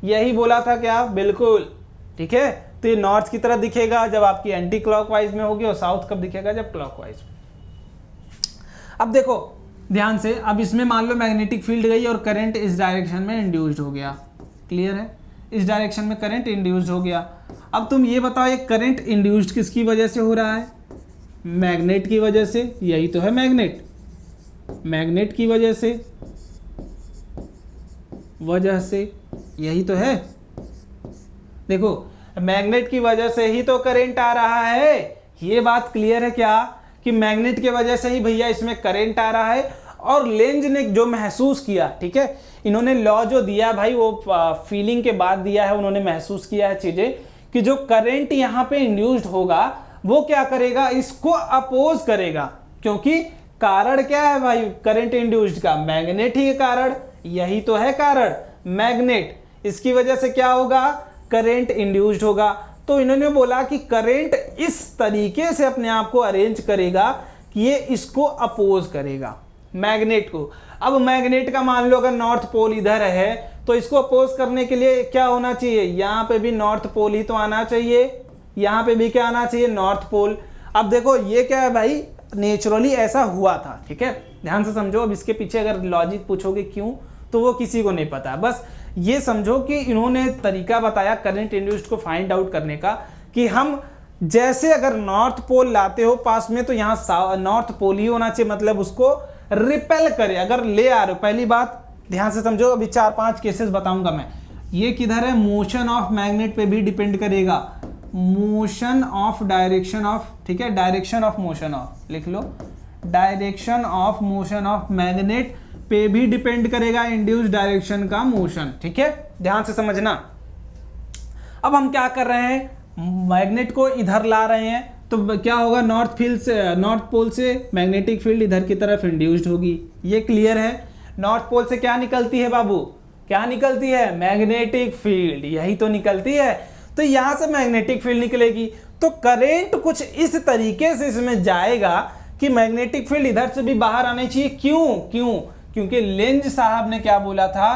यही बोला था क्या, बिल्कुल। ठीक है, तो ये नॉर्थ की तरह दिखेगा जब आपकी एंटी क्लॉकवाइज में होगी, और साउथ कब दिखेगा, जब क्लॉकवाइज। अब देखो ध्यान से, अब इसमें मान लो मैग्नेटिक फील्ड गई और करंट इस डायरेक्शन में इंड्यूस्ड हो गया। क्लियर है, इस डायरेक्शन में करंट इंड्यूस्ड हो गया। अब तुम ये बताओ ये करंट इंड्यूस्ड किसकी वजह से हो रहा है, मैग्नेट की वजह से। यही तो है मैग्नेट, मैग्नेट की वजह से यही तो है। देखो मैग्नेट की वजह से ही तो करंट आ रहा है, ये बात क्लियर है क्या, कि मैग्नेट की वजह से ही भैया इसमें करंट आ रहा है। और लेंज ने जो महसूस किया, ठीक है, इन्होंने लॉ जो दिया भाई वो फीलिंग के बाद दिया है, उन्होंने महसूस किया है चीजें कि जो करंट यहाँ पे इंड्यूस्ड होगा वो क्या करेगा, इसको अपोज करेगा। क्योंकि कारण क्या है भाई करंट इंड्यूस्ड का, मैग्नेट ही कारण, यही तो है कारण, मैग्नेट। इसकी वजह से क्या होगा, करंट इंड्यूस्ड होगा। तो इन्होंने बोला कि करंट इस तरीके से अपने आप को अरेंज करेगा कि ये इसको अपोज करेगा मैग्नेट को। अब मैग्नेट का मान लो अगर नॉर्थ पोल इधर है तो इसको अपोज करने के लिए क्या होना चाहिए, यहाँ पे भी नॉर्थ पोल ही तो आना चाहिए, यहाँ पे भी क्या आना चाहिए, नॉर्थ पोल। अब देखो ये क्या है भाई, नेचुरली ऐसा हुआ था। ठीक है, ध्यान से समझो। अब इसके पीछे अगर लॉजिक पूछोगे क्यों, तो वो किसी को नहीं पता। बस ये समझो कि इन्होंने तरीका बताया करंट इंड्यूस्ड को फाइंड आउट करने का, कि हम जैसे अगर नॉर्थ पोल लाते हो पास में तो यहाँ नॉर्थ पोल ही होना चाहिए, मतलब उसको रिपेल करे। अगर ले आ रहे हो, पहली बात ध्यान से समझो, अभी 4-5 केसेस बताऊंगा मैं। ये किधर है, मोशन ऑफ मैग्नेट पे भी डिपेंड करेगा, मोशन ऑफ डायरेक्शन ऑफ, ठीक है, डायरेक्शन ऑफ मोशन ऑफ, लिख लो, direction of motion of magnet पे भी डिपेंड करेगा इंड्यूस डायरेक्शन का मोशन। ठीक है, ध्यान से समझना। अब हम क्या कर रहे हैं, मैग्नेट को इधर ला रहे हैं, तो क्या होगा, नॉर्थ फील्ड से, नॉर्थ पोल से मैग्नेटिक फील्ड इधर की तरफ इंड्यूस्ड होगी। ये क्लियर है। नॉर्थ पोल से क्या निकलती है बाबू, क्या निकलती है, मैग्नेटिक फील्ड, यही तो निकलती है। तो यहां से मैग्नेटिक फील्ड निकलेगी, तो करंट कुछ इस तरीके से इसमें जाएगा कि मैग्नेटिक फील्ड इधर से भी बाहर आनी चाहिए। क्यों, क्योंकि लेंज साहब ने क्या बोला था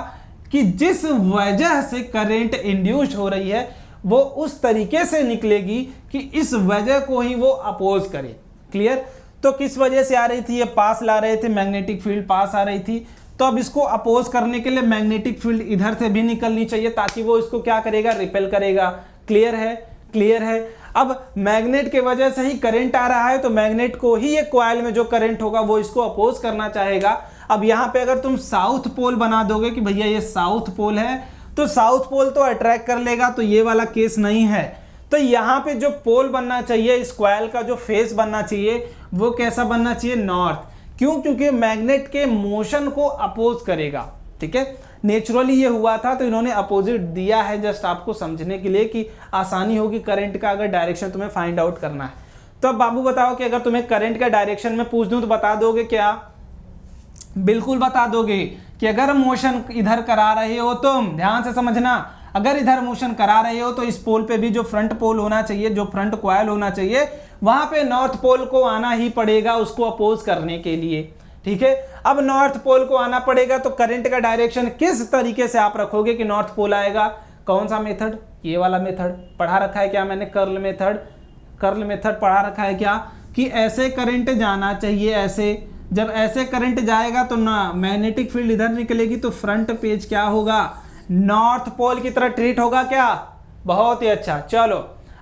कि जिस वजह से करंट इंड्यूस्ड हो रही है वो उस तरीके से निकलेगी कि इस वजह को ही वो अपोज करे। क्लियर। तो किस वजह से आ रही थी, ये पास ला रहे थे, मैग्नेटिक फील्ड पास आ रही थी, तो अब इसको अपोज करने के लिए मैग्नेटिक फील्ड इधर से भी निकलनी चाहिए ताकि वो इसको क्या करेगा, रिपेल करेगा। क्लियर है, क्लियर है। अब मैग्नेट के वजह से ही करंट आ रहा है, तो मैग्नेट को ही ये कॉइल में जो करंट होगा वो इसको अपोज करना चाहेगा। अब यहाँ पे अगर तुम साउथ पोल बना दोगे कि भैया ये साउथ पोल है, तो साउथ पोल तो अट्रैक्ट कर लेगा, तो ये वाला केस नहीं है। तो यहाँ पे जो पोल बनना चाहिए, इस कॉइल का जो फेस बनना चाहिए वो कैसा बनना चाहिए, नॉर्थ। क्यों, क्योंकि मैग्नेट के मोशन को अपोज करेगा। ठीक है, नेचुरली ये हुआ था, तो इन्होंने अपोजिट दिया है जस्ट आपको समझने के लिए कि आसानी होगी करंट का अगर डायरेक्शन तुम्हें फाइंड आउट करना है। तो अब बाबू बताओ कि अगर तुम्हें करंट का डायरेक्शन में पूछ दूं तो बता दोगे क्या, बिल्कुल बता दोगे कि अगर मोशन इधर करा रहे हो, तुम ध्यान से समझना, अगर इधर मोशन करा रहे हो तो इस पोल पे भी जो फ्रंट पोल होना चाहिए, जो फ्रंट कॉइल होना चाहिए, वहां पे नॉर्थ पोल को आना ही पड़ेगा उसको अपोज करने के लिए। ठीक है, अब नॉर्थ पोल को आना पड़ेगा, तो करंट का डायरेक्शन किस तरीके से आप रखोगे कि नॉर्थ पोल आएगा, कौन सा मेथड, ये वाला मेथड पढ़ा रखा है क्या मैंने, कर्ल मेथड। कर्ल मेथड पढ़ा रखा है क्या, कि ऐसे करंट जाना चाहिए, ऐसे, जब ऐसे करंट जाएगा तो ना मैग्नेटिक फील्ड इधर निकलेगी, तो फ्रंट पेज क्या होगा, नॉर्थ पोल की तरह ट्रीट होगा क्या। बहुत ही अच्छा। चलो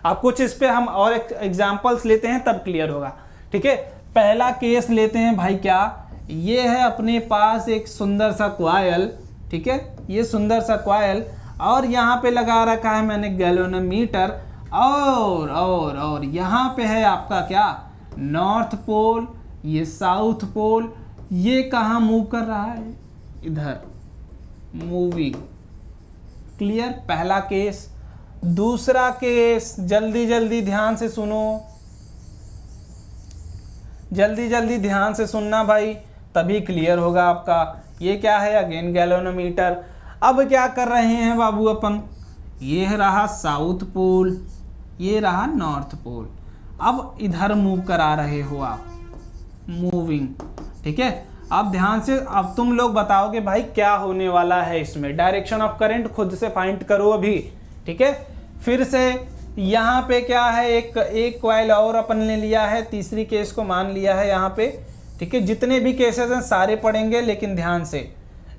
अब कुछ इस पे हम और एग्जांपल्स लेते हैं तब क्लियर होगा। ठीक है, पहला केस लेते हैं भाई, क्या ये है अपने पास एक सुंदर सा कॉइल। ठीक है, ये सुंदर सा कॉइल, और यहाँ पे लगा रखा है मैंने गैल्वेनोमीटर, और यहाँ पे है आपका क्या, नॉर्थ पोल, ये साउथ पोल। ये कहाँ मूव कर रहा है, इधर मूविंग। क्लियर, पहला केस। दूसरा केस, जल्दी जल्दी ध्यान से सुनो, जल्दी जल्दी ध्यान से सुनना भाई, तभी क्लियर होगा आपका। ये क्या है, अगेन गैल्वेनोमीटर। अब क्या कर रहे हैं बाबू अपन, ये रहा साउथ पोल, ये रहा नॉर्थ पोल। अब इधर मूव करा रहे हो आप, मूविंग। ठीक है, अब ध्यान से, अब तुम लोग बताओगे भाई क्या होने वाला है इसमें। डायरेक्शन ऑफ करंट खुद से फाइंड करो अभी। ठीक है, फिर से यहाँ पे क्या है, एक कॉइल और अपन ने लिया है, तीसरी केस को मान लिया है यहाँ पे। ठीक है, जितने भी केसेस हैं सारे पढ़ेंगे, लेकिन ध्यान से,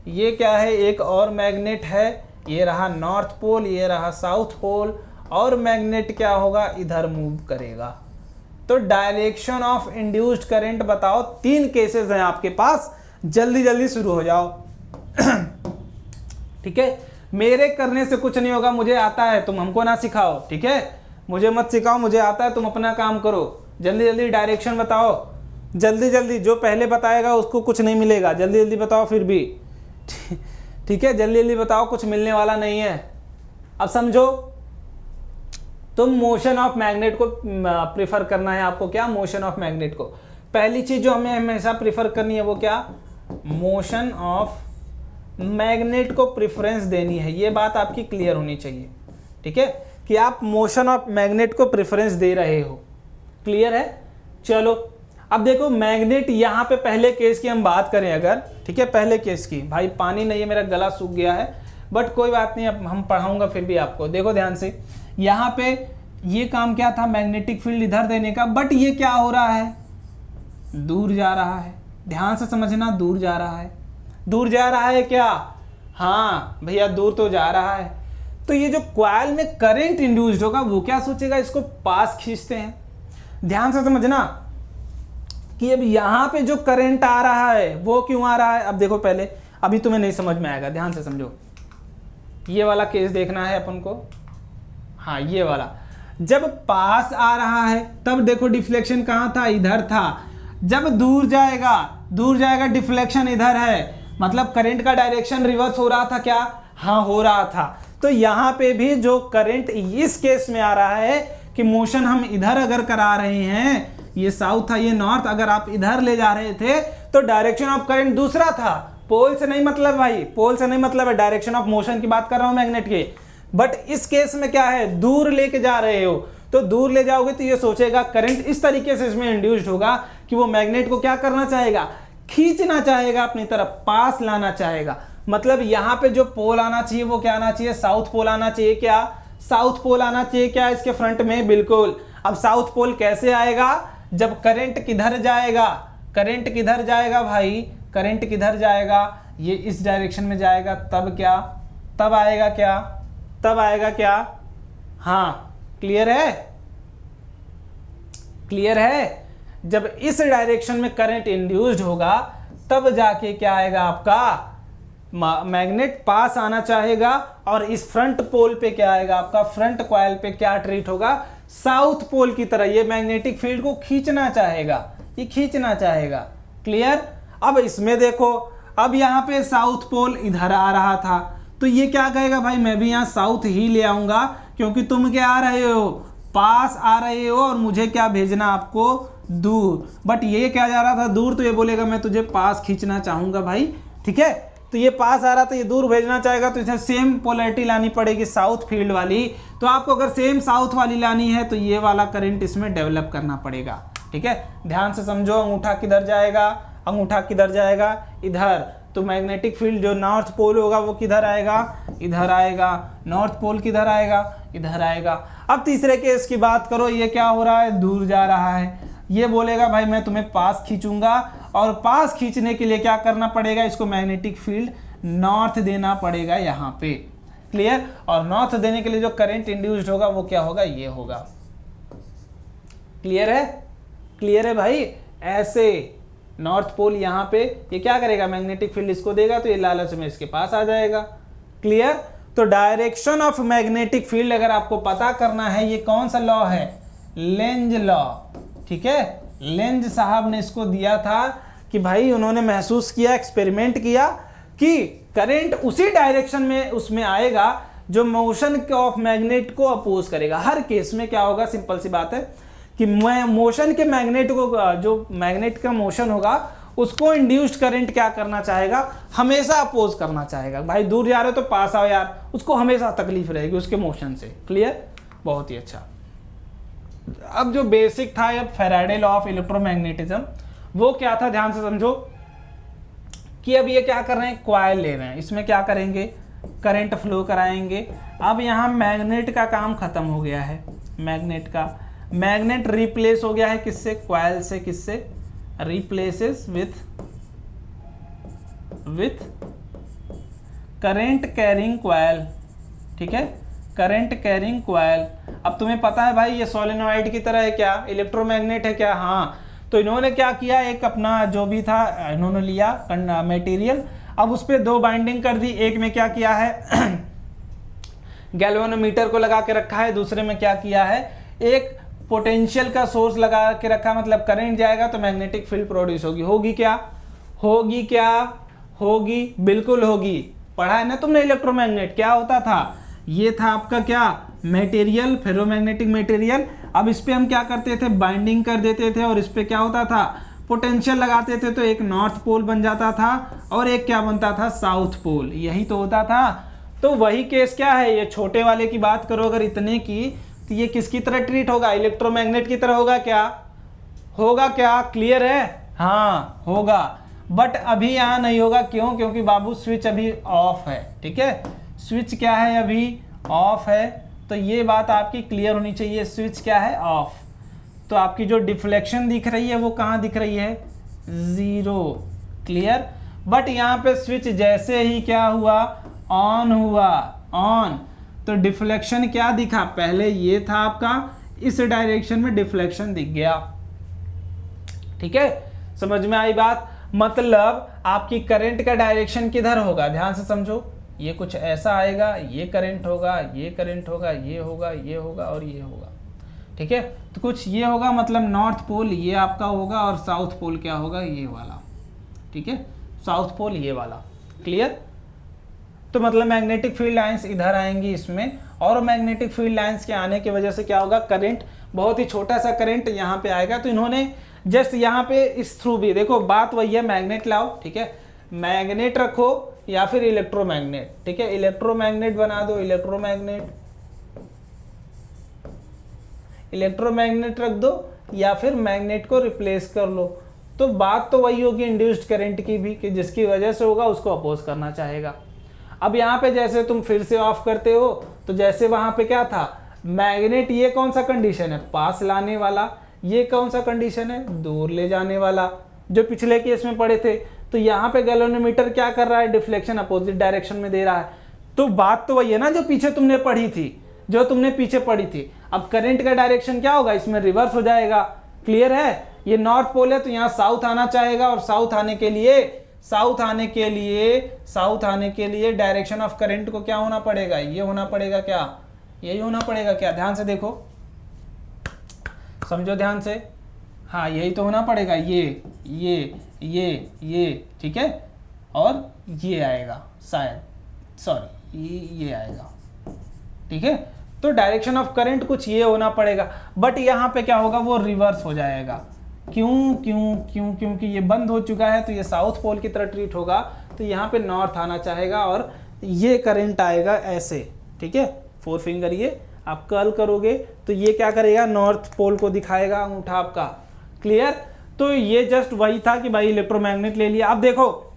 ये क्या है, एक और मैग्नेट है, ये रहा नॉर्थ पोल, ये रहा साउथ पोल, और मैग्नेट क्या होगा, इधर मूव करेगा। तो डायरेक्शन ऑफ इंड्यूस्ड करंट बताओ, 3 केसेस हैं आपके पास, जल्दी जल्दी शुरू हो जाओ। ठीक है, मेरे करने से कुछ नहीं होगा, मुझे आता है, तुम हमको ना सिखाओ। ठीक है, मुझे मत सिखाओ, मुझे आता है, तुम अपना काम करो। जल्दी जल्दी डायरेक्शन बताओ, जल्दी जल्दी, जो पहले बताएगा उसको कुछ नहीं मिलेगा, जल्दी जल्दी बताओ फिर भी। ठीक है, जल्दी जल्दी बताओ, कुछ मिलने वाला नहीं है। अब समझो, तुम मोशन ऑफ मैग्नेट को प्रेफर करना है आपको। क्या, मोशन ऑफ मैग्नेट को। पहली चीज जो हमें हमेशा प्रेफर करनी है वो क्या, मोशन ऑफ मैग्नेट को प्रेफरेंस देनी है। ये बात आपकी क्लियर होनी चाहिए। ठीक है, कि आप मोशन ऑफ मैग्नेट को प्रेफरेंस दे रहे हो। क्लियर है, चलो अब देखो, मैग्नेट यहाँ पे पहले केस की हम बात करें अगर, ठीक है, पहले केस की, भाई पानी नहीं है, मेरा गला सूख गया है, बट कोई बात नहीं, अब हम पढ़ाऊंगा फिर भी आपको। देखो ध्यान से, यहाँ पे ये काम क्या था, मैग्नेटिक फील्ड इधर देने का, बट ये क्या हो रहा है, दूर जा रहा है। ध्यान से समझना, दूर जा रहा है। दूर जा रहा है क्या, हाँ भैया दूर तो जा रहा है। तो ये जो कॉइल में करंट इंड्यूस्ड होगा वो क्या सोचेगा, इसको पास खींचते हैं। ध्यान से समझना कि अब यहाँ पे जो करंट आ रहा है वो क्यों आ रहा है। अब देखो पहले, अभी तुम्हें नहीं समझ में आएगा, ध्यान से समझो। ये वाला केस देखना है अपन को, हाँ ये वाला। जब पास आ रहा है तब देखो डिफ्लेक्शन कहाँ था, इधर था। जब दूर जाएगा डिफ्लेक्शन इधर है, मतलब करंट का डायरेक्शन रिवर्स हो रहा था क्या, हाँ हो रहा था। तो यहाँ पे भी जो करंट इस केस में आ रहा है कि मोशन हम इधर अगर करा रहे हैं, ये साउथ था ये नॉर्थ, अगर आप इधर ले जा रहे थे तो डायरेक्शन ऑफ करंट दूसरा था। पोल से नहीं मतलब भाई, पोल से नहीं मतलब है, डायरेक्शन ऑफ मोशन की बात कर रहा हूं मैग्नेट के। बट इस केस में क्या है, दूर लेके जा रहे हो, तो दूर ले जाओगे तो ये सोचेगा करंट इस तरीके से इसमें इंड्यूस्ड होगा कि वो मैग्नेट को क्या करना चाहेगा, खींचना चाहेगा अपनी तरफ, पास लाना चाहेगा। मतलब यहाँ पे जो पोल आना चाहिए वो क्या आना चाहिए, साउथ पोल आना चाहिए। क्या, साउथ पोल आना चाहिए क्या इसके फ्रंट में, बिल्कुल। अब साउथ पोल कैसे आएगा, जब करंट किधर जाएगा, करंट किधर जाएगा भाई, करंट किधर जाएगा, ये इस डायरेक्शन में जाएगा, तब क्या, तब आएगा क्या, तब आएगा क्या, हाँ क्लियर है, क्लियर है। जब इस डायरेक्शन में करंट इंड्यूस्ड होगा तब जाके क्या आएगा आपका, मैग्नेट पास आना चाहेगा, और इस फ्रंट पोल पे क्या आएगा आपका, फ्रंट कॉइल पे क्या ट्रीट होगा, साउथ पोल की तरह। ये मैग्नेटिक फील्ड को खींचना चाहेगा, ये खींचना चाहेगा। क्लियर। अब इसमें देखो, अब यहाँ पे साउथ पोल इधर आ रहा था, तो ये क्या कहेगा भाई, मैं भी यहाँ साउथ ही ले आऊंगा, क्योंकि तुम क्या आ रहे हो, पास आ रहे हो, और मुझे क्या भेजना आपको, दूर। बट ये क्या जा रहा था, दूर, तो ये बोलेगा मैं तुझे पास खींचना चाहूंगा भाई। ठीक है, तो ये पास आ रहा था, ये दूर भेजना चाहेगा, तो इसे सेम पोलैरिटी लानी पड़ेगी, साउथ फील्ड वाली। तो आपको अगर सेम साउथ वाली लानी है तो ये वाला करंट इसमें डेवलप करना पड़ेगा। ठीक है, ध्यान से समझो। अंगूठा किधर जाएगा, अंगूठा किधर जाएगा, इधर। तो मैग्नेटिक फील्ड जो नॉर्थ पोल होगा वो किधर आएगा, इधर आएगा। नॉर्थ पोल किधर आएगा, इधर आएगा। अब तीसरे केस की बात करो, ये क्या हो रहा है, दूर जा रहा है। ये बोलेगा भाई मैं तुम्हें पास खींचूंगा, और पास खींचने के लिए क्या करना पड़ेगा, इसको मैग्नेटिक फील्ड नॉर्थ देना पड़ेगा यहाँ पे। क्लियर। और नॉर्थ देने के लिए जो करंट इंड्यूस्ड होगा वो क्या होगा, ये होगा। क्लियर है, क्लियर है भाई। ऐसे नॉर्थ पोल यहाँ पे ये क्या करेगा, मैग्नेटिक फील्ड इसको देगा, तो ये लालच में इसके पास आ जाएगा। क्लियर। तो डायरेक्शन ऑफ मैग्नेटिक फील्ड अगर आपको पता करना है, ये कौन सा लॉ है, लेंज लॉ। ठीक है, लेंज साहब ने इसको दिया था कि भाई उन्होंने महसूस किया, एक्सपेरिमेंट किया, कि करंट उसी डायरेक्शन में उसमें आएगा जो मोशन ऑफ मैग्नेट को अपोज करेगा। हर केस में क्या होगा, सिंपल सी बात है कि मोशन के मैग्नेट को, जो मैग्नेट का मोशन होगा उसको इंड्यूस्ड करंट क्या करना चाहेगा, हमेशा अपोज करना चाहेगा। भाई दूर जा रहे हो तो पास आओ यार, उसको हमेशा तकलीफ रहेगी उसके मोशन से। क्लियर, बहुत ही अच्छा। अब जो बेसिक था अब फैराडे लॉ ऑफ इलेक्ट्रोमैग्नेटिज्म, वो क्या था ध्यान से समझो कि अब ये क्या कर रहे हैं, कॉइल ले रहे हैं, इसमें क्या करेंगे, करंट फ्लो कराएंगे। अब यहाँ मैग्नेट का काम खत्म हो गया है, मैग्नेट रिप्लेस हो गया है किससे, कॉइल से। किससे, replaces with current carrying coil. ठीक है, करंट कैरिंग कॉइल। अब तुम्हें पता है भाई ये सोलेनोइड की तरह है क्या, इलेक्ट्रोमैग्नेट है क्या। हाँ, तो इन्होंने क्या किया, एक अपना जो भी था इन्होंने लिया मटेरियल, अब उस पर 2 बाइंडिंग कर दी। एक में क्या किया है गैल्वेनोमीटर को लगा के रखा है, दूसरे में क्या किया है, एक पोटेंशियल का सोर्स लगा के रखा, मतलब करंट जाएगा तो मैग्नेटिक फील्ड प्रोड्यूस होगी। होगी क्या, होगी, बिल्कुल होगी। पढ़ा है ना तुमने इलेक्ट्रोमैग्नेट, क्या होता था, ये था आपका क्या, मटेरियल, फेरोमैग्नेटिक मटेरियल। अब इस पे हम क्या करते थे, बाइंडिंग कर देते थे, और इस पे क्या होता था, पोटेंशियल लगाते थे, तो एक नॉर्थ पोल बन जाता था और एक क्या बनता था, साउथ पोल। यही तो होता था। तो वही केस क्या है, ये छोटे वाले की बात करो अगर इतने की, तो ये किसकी तरह ट्रीट होगा, इलेक्ट्रोमैग्नेट की तरह होगा क्या, क्लियर है। हाँ होगा, बट अभी यहाँ नहीं होगा। क्यों, क्योंकि बाबू स्विच अभी ऑफ है। ठीक है, स्विच क्या है, अभी ऑफ है। तो ये बात आपकी क्लियर होनी चाहिए, स्विच क्या है, ऑफ। तो आपकी जो डिफ्लेक्शन दिख रही है वो कहाँ दिख रही है, 0। क्लियर, बट यहाँ पे स्विच जैसे ही क्या हुआ, ऑन हुआ, ऑन, तो डिफ्लेक्शन क्या दिखा, पहले ये था आपका, इस डायरेक्शन में डिफ्लेक्शन दिख गया। ठीक है, समझ में आई बात। मतलब आपकी करंट का डायरेक्शन किधर होगा, ध्यान से समझो, ये कुछ ऐसा आएगा, ये करंट होगा, ये करंट होगा, ये होगा, ये होगा और ये होगा। ठीक है, तो कुछ ये होगा, मतलब नॉर्थ पोल ये आपका होगा और साउथ पोल क्या होगा, ये वाला। ठीक है, साउथ पोल ये वाला। क्लियर, तो मतलब मैग्नेटिक फील्ड लाइंस इधर आएंगी इसमें, और मैग्नेटिक फील्ड लाइंस के आने की वजह से क्या होगा, करंट, बहुत ही छोटा सा करंट यहाँ पे आएगा। तो इन्होंने जस्ट यहाँ पे इस थ्रू भी, देखो बात वही है, मैग्नेट लाओ। ठीक है, मैग्नेट रखो या फिर इलेक्ट्रोमैग्नेट। ठीक है, इलेक्ट्रोमैग्नेट बना दो, इलेक्ट्रोमैग्नेट रख दो, या फिर मैग्नेट को रिप्लेस कर लो। तो बात तो वही होगी इंड्यूस्ड करंट की भी, कि जिसकी वजह से होगा उसको अपोज करना चाहेगा। अब यहाँ पे जैसे तुम फिर से ऑफ करते हो, तो जैसे वहां पे क्या था, मैग्नेट, ये कौन सा कंडीशन है, पास लाने वाला, ये कौन सा कंडीशन है, दूर ले जाने वाला, जो पिछले केस में पढ़े थे। तो यहाँ पे गैल्वेनोमीटर क्या कर रहा है, डिफ्लेक्शन अपोजिट डायरेक्शन में दे रहा है। तो बात तो वही है ना जो पीछे तुमने पढ़ी थी, अब करंट का डायरेक्शन क्या होगा, इसमें रिवर्स हो जाएगा। क्लियर है, ये नॉर्थ पोल है तो यहाँ साउथ आना चाहेगा, और साउथ आने के लिए डायरेक्शन ऑफ करंट को क्या होना पड़ेगा, ये होना पड़ेगा क्या, यही होना पड़ेगा क्या, ध्यान से देखो, समझो ध्यान से। हाँ यही तो होना पड़ेगा, ये। ठीक है, और ये आएगा शायद, सॉरी ये आएगा। ठीक है, तो डायरेक्शन ऑफ करंट कुछ ये होना पड़ेगा, बट यहाँ पे क्या होगा, वो रिवर्स हो जाएगा। क्योंकि ये बंद हो चुका है, तो ये साउथ पोल की तरह ट्रीट होगा, तो यहाँ पे नॉर्थ आना चाहेगा और ये करंट आएगा ऐसे। ठीक है, 4 फिंगर ये आप कर्ल करोगे तो ये क्या करेगा, नॉर्थ पोल को दिखाएगा अंगूठा आपका। क्लियर, तो ये जस्ट वही था कि भाई इलेक्ट्रोमैग्नेट ले लिया। अब देखो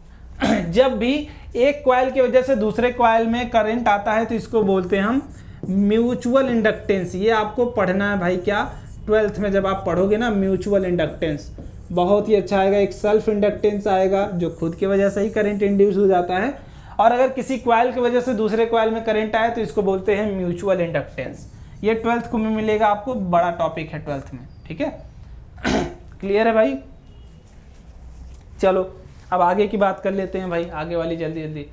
जब भी एक कॉइल की वजह से दूसरे कॉइल में करंट आता है तो इसको बोलते हैं हम म्यूचुअल इंडक्टेंस। ये आपको पढ़ना है भाई, क्या 12th में जब आप पढ़ोगे ना, म्यूचुअल इंडक्टेंस बहुत ही अच्छा आएगा। एक सेल्फ इंडक्टेंस आएगा जो खुद की वजह से ही करंट इंड्यूस हो जाता है, और अगर किसी कॉइल की वजह से दूसरे कॉइल में करंट आए तो इसको बोलते हैं म्यूचुअल इंडक्टेंस। ये 12th को में मिलेगा आपको, बड़ा टॉपिक है 12th में। ठीक है, क्लियर है भाई। चलो अब आगे की बात कर लेते हैं भाई, आगे वाली जल्दी जल्दी।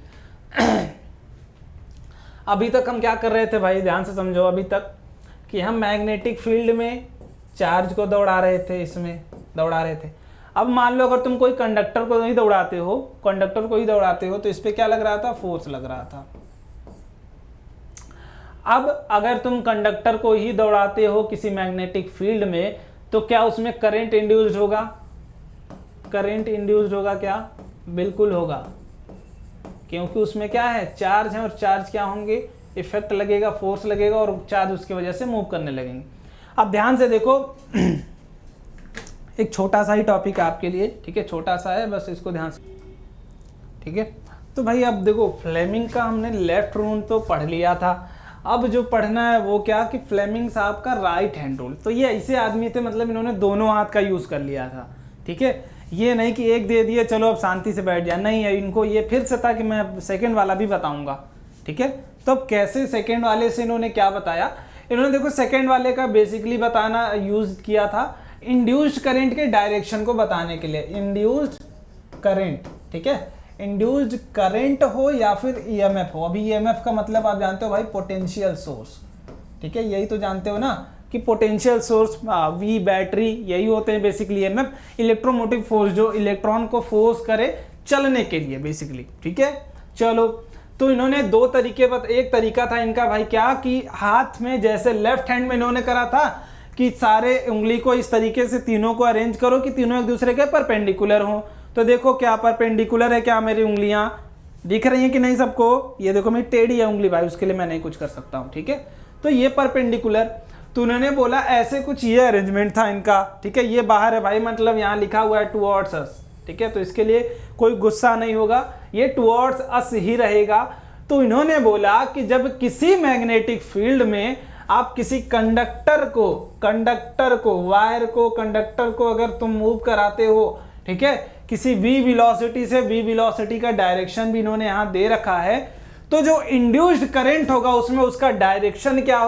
अभी तक हम क्या कर रहे थे भाई, ध्यान से समझो, अभी तक कि हम मैग्नेटिक फील्ड में चार्ज को दौड़ा रहे थे, इसमें दौड़ा रहे थे। अब मान लो अगर तुम कोई कंडक्टर को ही दौड़ाते हो तो इस पे क्या लग रहा था, फोर्स लग रहा था। अब अगर तुम कंडक्टर को ही दौड़ाते हो किसी मैग्नेटिक फील्ड में, तो क्या उसमें करंट इंड्यूस्ड होगा? करंट इंड्यूस्ड होगा क्या? बिल्कुल होगा, क्योंकि उसमें क्या है, चार्ज है, और चार्ज क्या होंगे, इफेक्ट लगेगा, फोर्स लगेगा, और चार्ज उसकी वजह से मूव करने लगेंगे। अब ध्यान से देखो एक छोटा सा ही टॉपिक है आपके लिए, ठीक है, छोटा सा है, बस इसको ध्यान से, ठीक है। तो भाई अब देखो फ्लेमिंग का हमने लेफ्ट रूल तो पढ़ लिया था, अब जो पढ़ना है वो क्या कि फ्लेमिंग साहब का राइट हैंड रूल। तो ये ऐसे आदमी थे, मतलब इन्होंने दोनों हाथ का यूज़ कर लिया था, ठीक है। ये नहीं कि एक दे दिए चलो अब शांति से बैठ जाए, नहीं है, इनको ये फिर से था कि मैं सेकंड वाला भी बताऊंगा, ठीक है। तो अब कैसे सेकंड वाले से इन्होंने क्या बताया, इन्होंने देखो सेकंड वाले का बेसिकली बताना यूज किया था इंड्यूस्ड करंट के डायरेक्शन को बताने के लिए। इंड्यूस्ड करंट, ठीक है, इंड्यूस्ड करंट हो या फिर ईएमएफ हो। अभी ईएमएफ का मतलब आप जानते हो भाई, पोटेंशियल सोर्स, ठीक है, यही तो जानते हो ना कि पोटेंशियल सोर्स, वी बैटरी, यही होते हैं बेसिकली ईएमएफ, इलेक्ट्रोमोटिव फोर्स, जो इलेक्ट्रॉन को फोर्स करे चलने के लिए बेसिकली, ठीक है। चलो, तो इन्होंने दो तरीके एक तरीका था इनका भाई क्या कि हाथ में, जैसे लेफ्ट हैंड में इन्होंने करा था कि सारे उंगली को इस तरीके से तीनों को अरेंज करो कि तीनों एक दूसरे के परपेंडिकुलर हो। तो देखो क्या परपेंडिकुलर है क्या, मेरी उंगलियां दिख रही हैं कि नहीं सबको, ये देखो मेरी टेढ़ी है उंगली भाई, उसके लिए मैं नहीं कुछ कर सकता हूँ, ठीक है। तो ये परपेंडिकुलर, तो उन्होंने बोला ऐसे कुछ ये अरेंजमेंट था इनका, ठीक है। ये बाहर है भाई, मतलब यहाँ लिखा हुआ है टुवर्ड्स अस, ठीक है, तो इसके लिए कोई गुस्सा नहीं होगा, ये टुवर्ड्स अस ही रहेगा। तो इन्होंने बोला कि जब किसी मैग्नेटिक फील्ड में आप किसी कंडक्टर को वायर को, कंडक्टर को अगर तुम मूव कराते हो, ठीक है, किसी v वेलोसिटी से, v वेलोसिटी का डायरेक्शन भी इन्होंने यहां दे रखा है, तो जो इंड्यूस्ड करंट होगा उसमें उसका डायरेक्शन क्या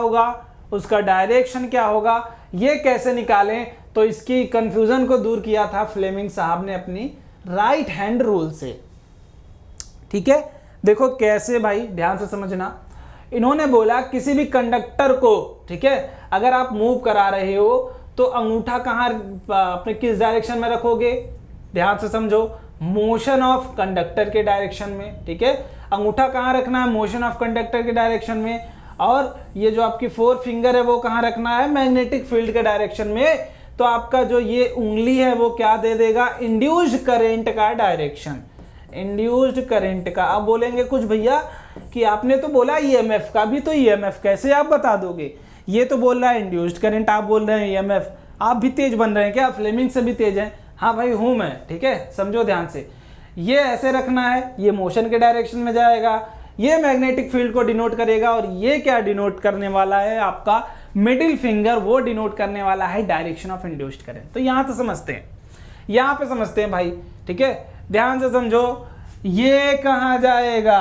होगा, ये कैसे निकालें। तो इसकी कंफ्यूजन को दूर किया था फ्लेमिंग साहब ने अपनी राइट हैंड रूल से, ठीक है। देखो कैसे भाई, ध्यान से समझना। इन्होंने बोला किसी भी कंडक्टर को, ठीक है, अगर आप मूव करा रहे हो तो अंगूठा कहाँ अपने किस डायरेक्शन में रखोगे, ध्यान से समझो, मोशन ऑफ कंडक्टर के डायरेक्शन में, ठीक है। अंगूठा कहाँ रखना है, मोशन ऑफ कंडक्टर के डायरेक्शन में, और ये जो आपकी 4 फिंगर है वो कहाँ रखना है, मैग्नेटिक फील्ड के डायरेक्शन में। तो आपका जो ये उंगली है वो क्या दे देगा, इंड्यूस्ड करंट का डायरेक्शन, इंड्यूस्ड करंट का। आप बोलेंगे कुछ भैया कि आपने तो बोला ईएमएफ का भी, तो ईएमएफ कैसे आप बता दोगे, ये तो बोल रहा है इंड्यूस्ड करंट, आप बोल रहे हैं ईएमएफ, आप भी तेज बन रहे हैं क्या, फ्लेमिंग से भी तेज हैं। हाँ भाई हूं मैं, ठीक है, समझो ध्यान से। ये ऐसे रखना है, ये मोशन के डायरेक्शन में जाएगा, ये मैग्नेटिक फील्ड को डिनोट करेगा, और ये क्या डिनोट करने वाला है, आपका मिडिल फिंगर, वो डिनोट करने वाला है डायरेक्शन ऑफ इंड्यूस्ड करंट। तो यहां तो समझते हैं, यहां पे समझते हैं भाई, ठीक है, ध्यान से समझो। ये कहां जाएगा,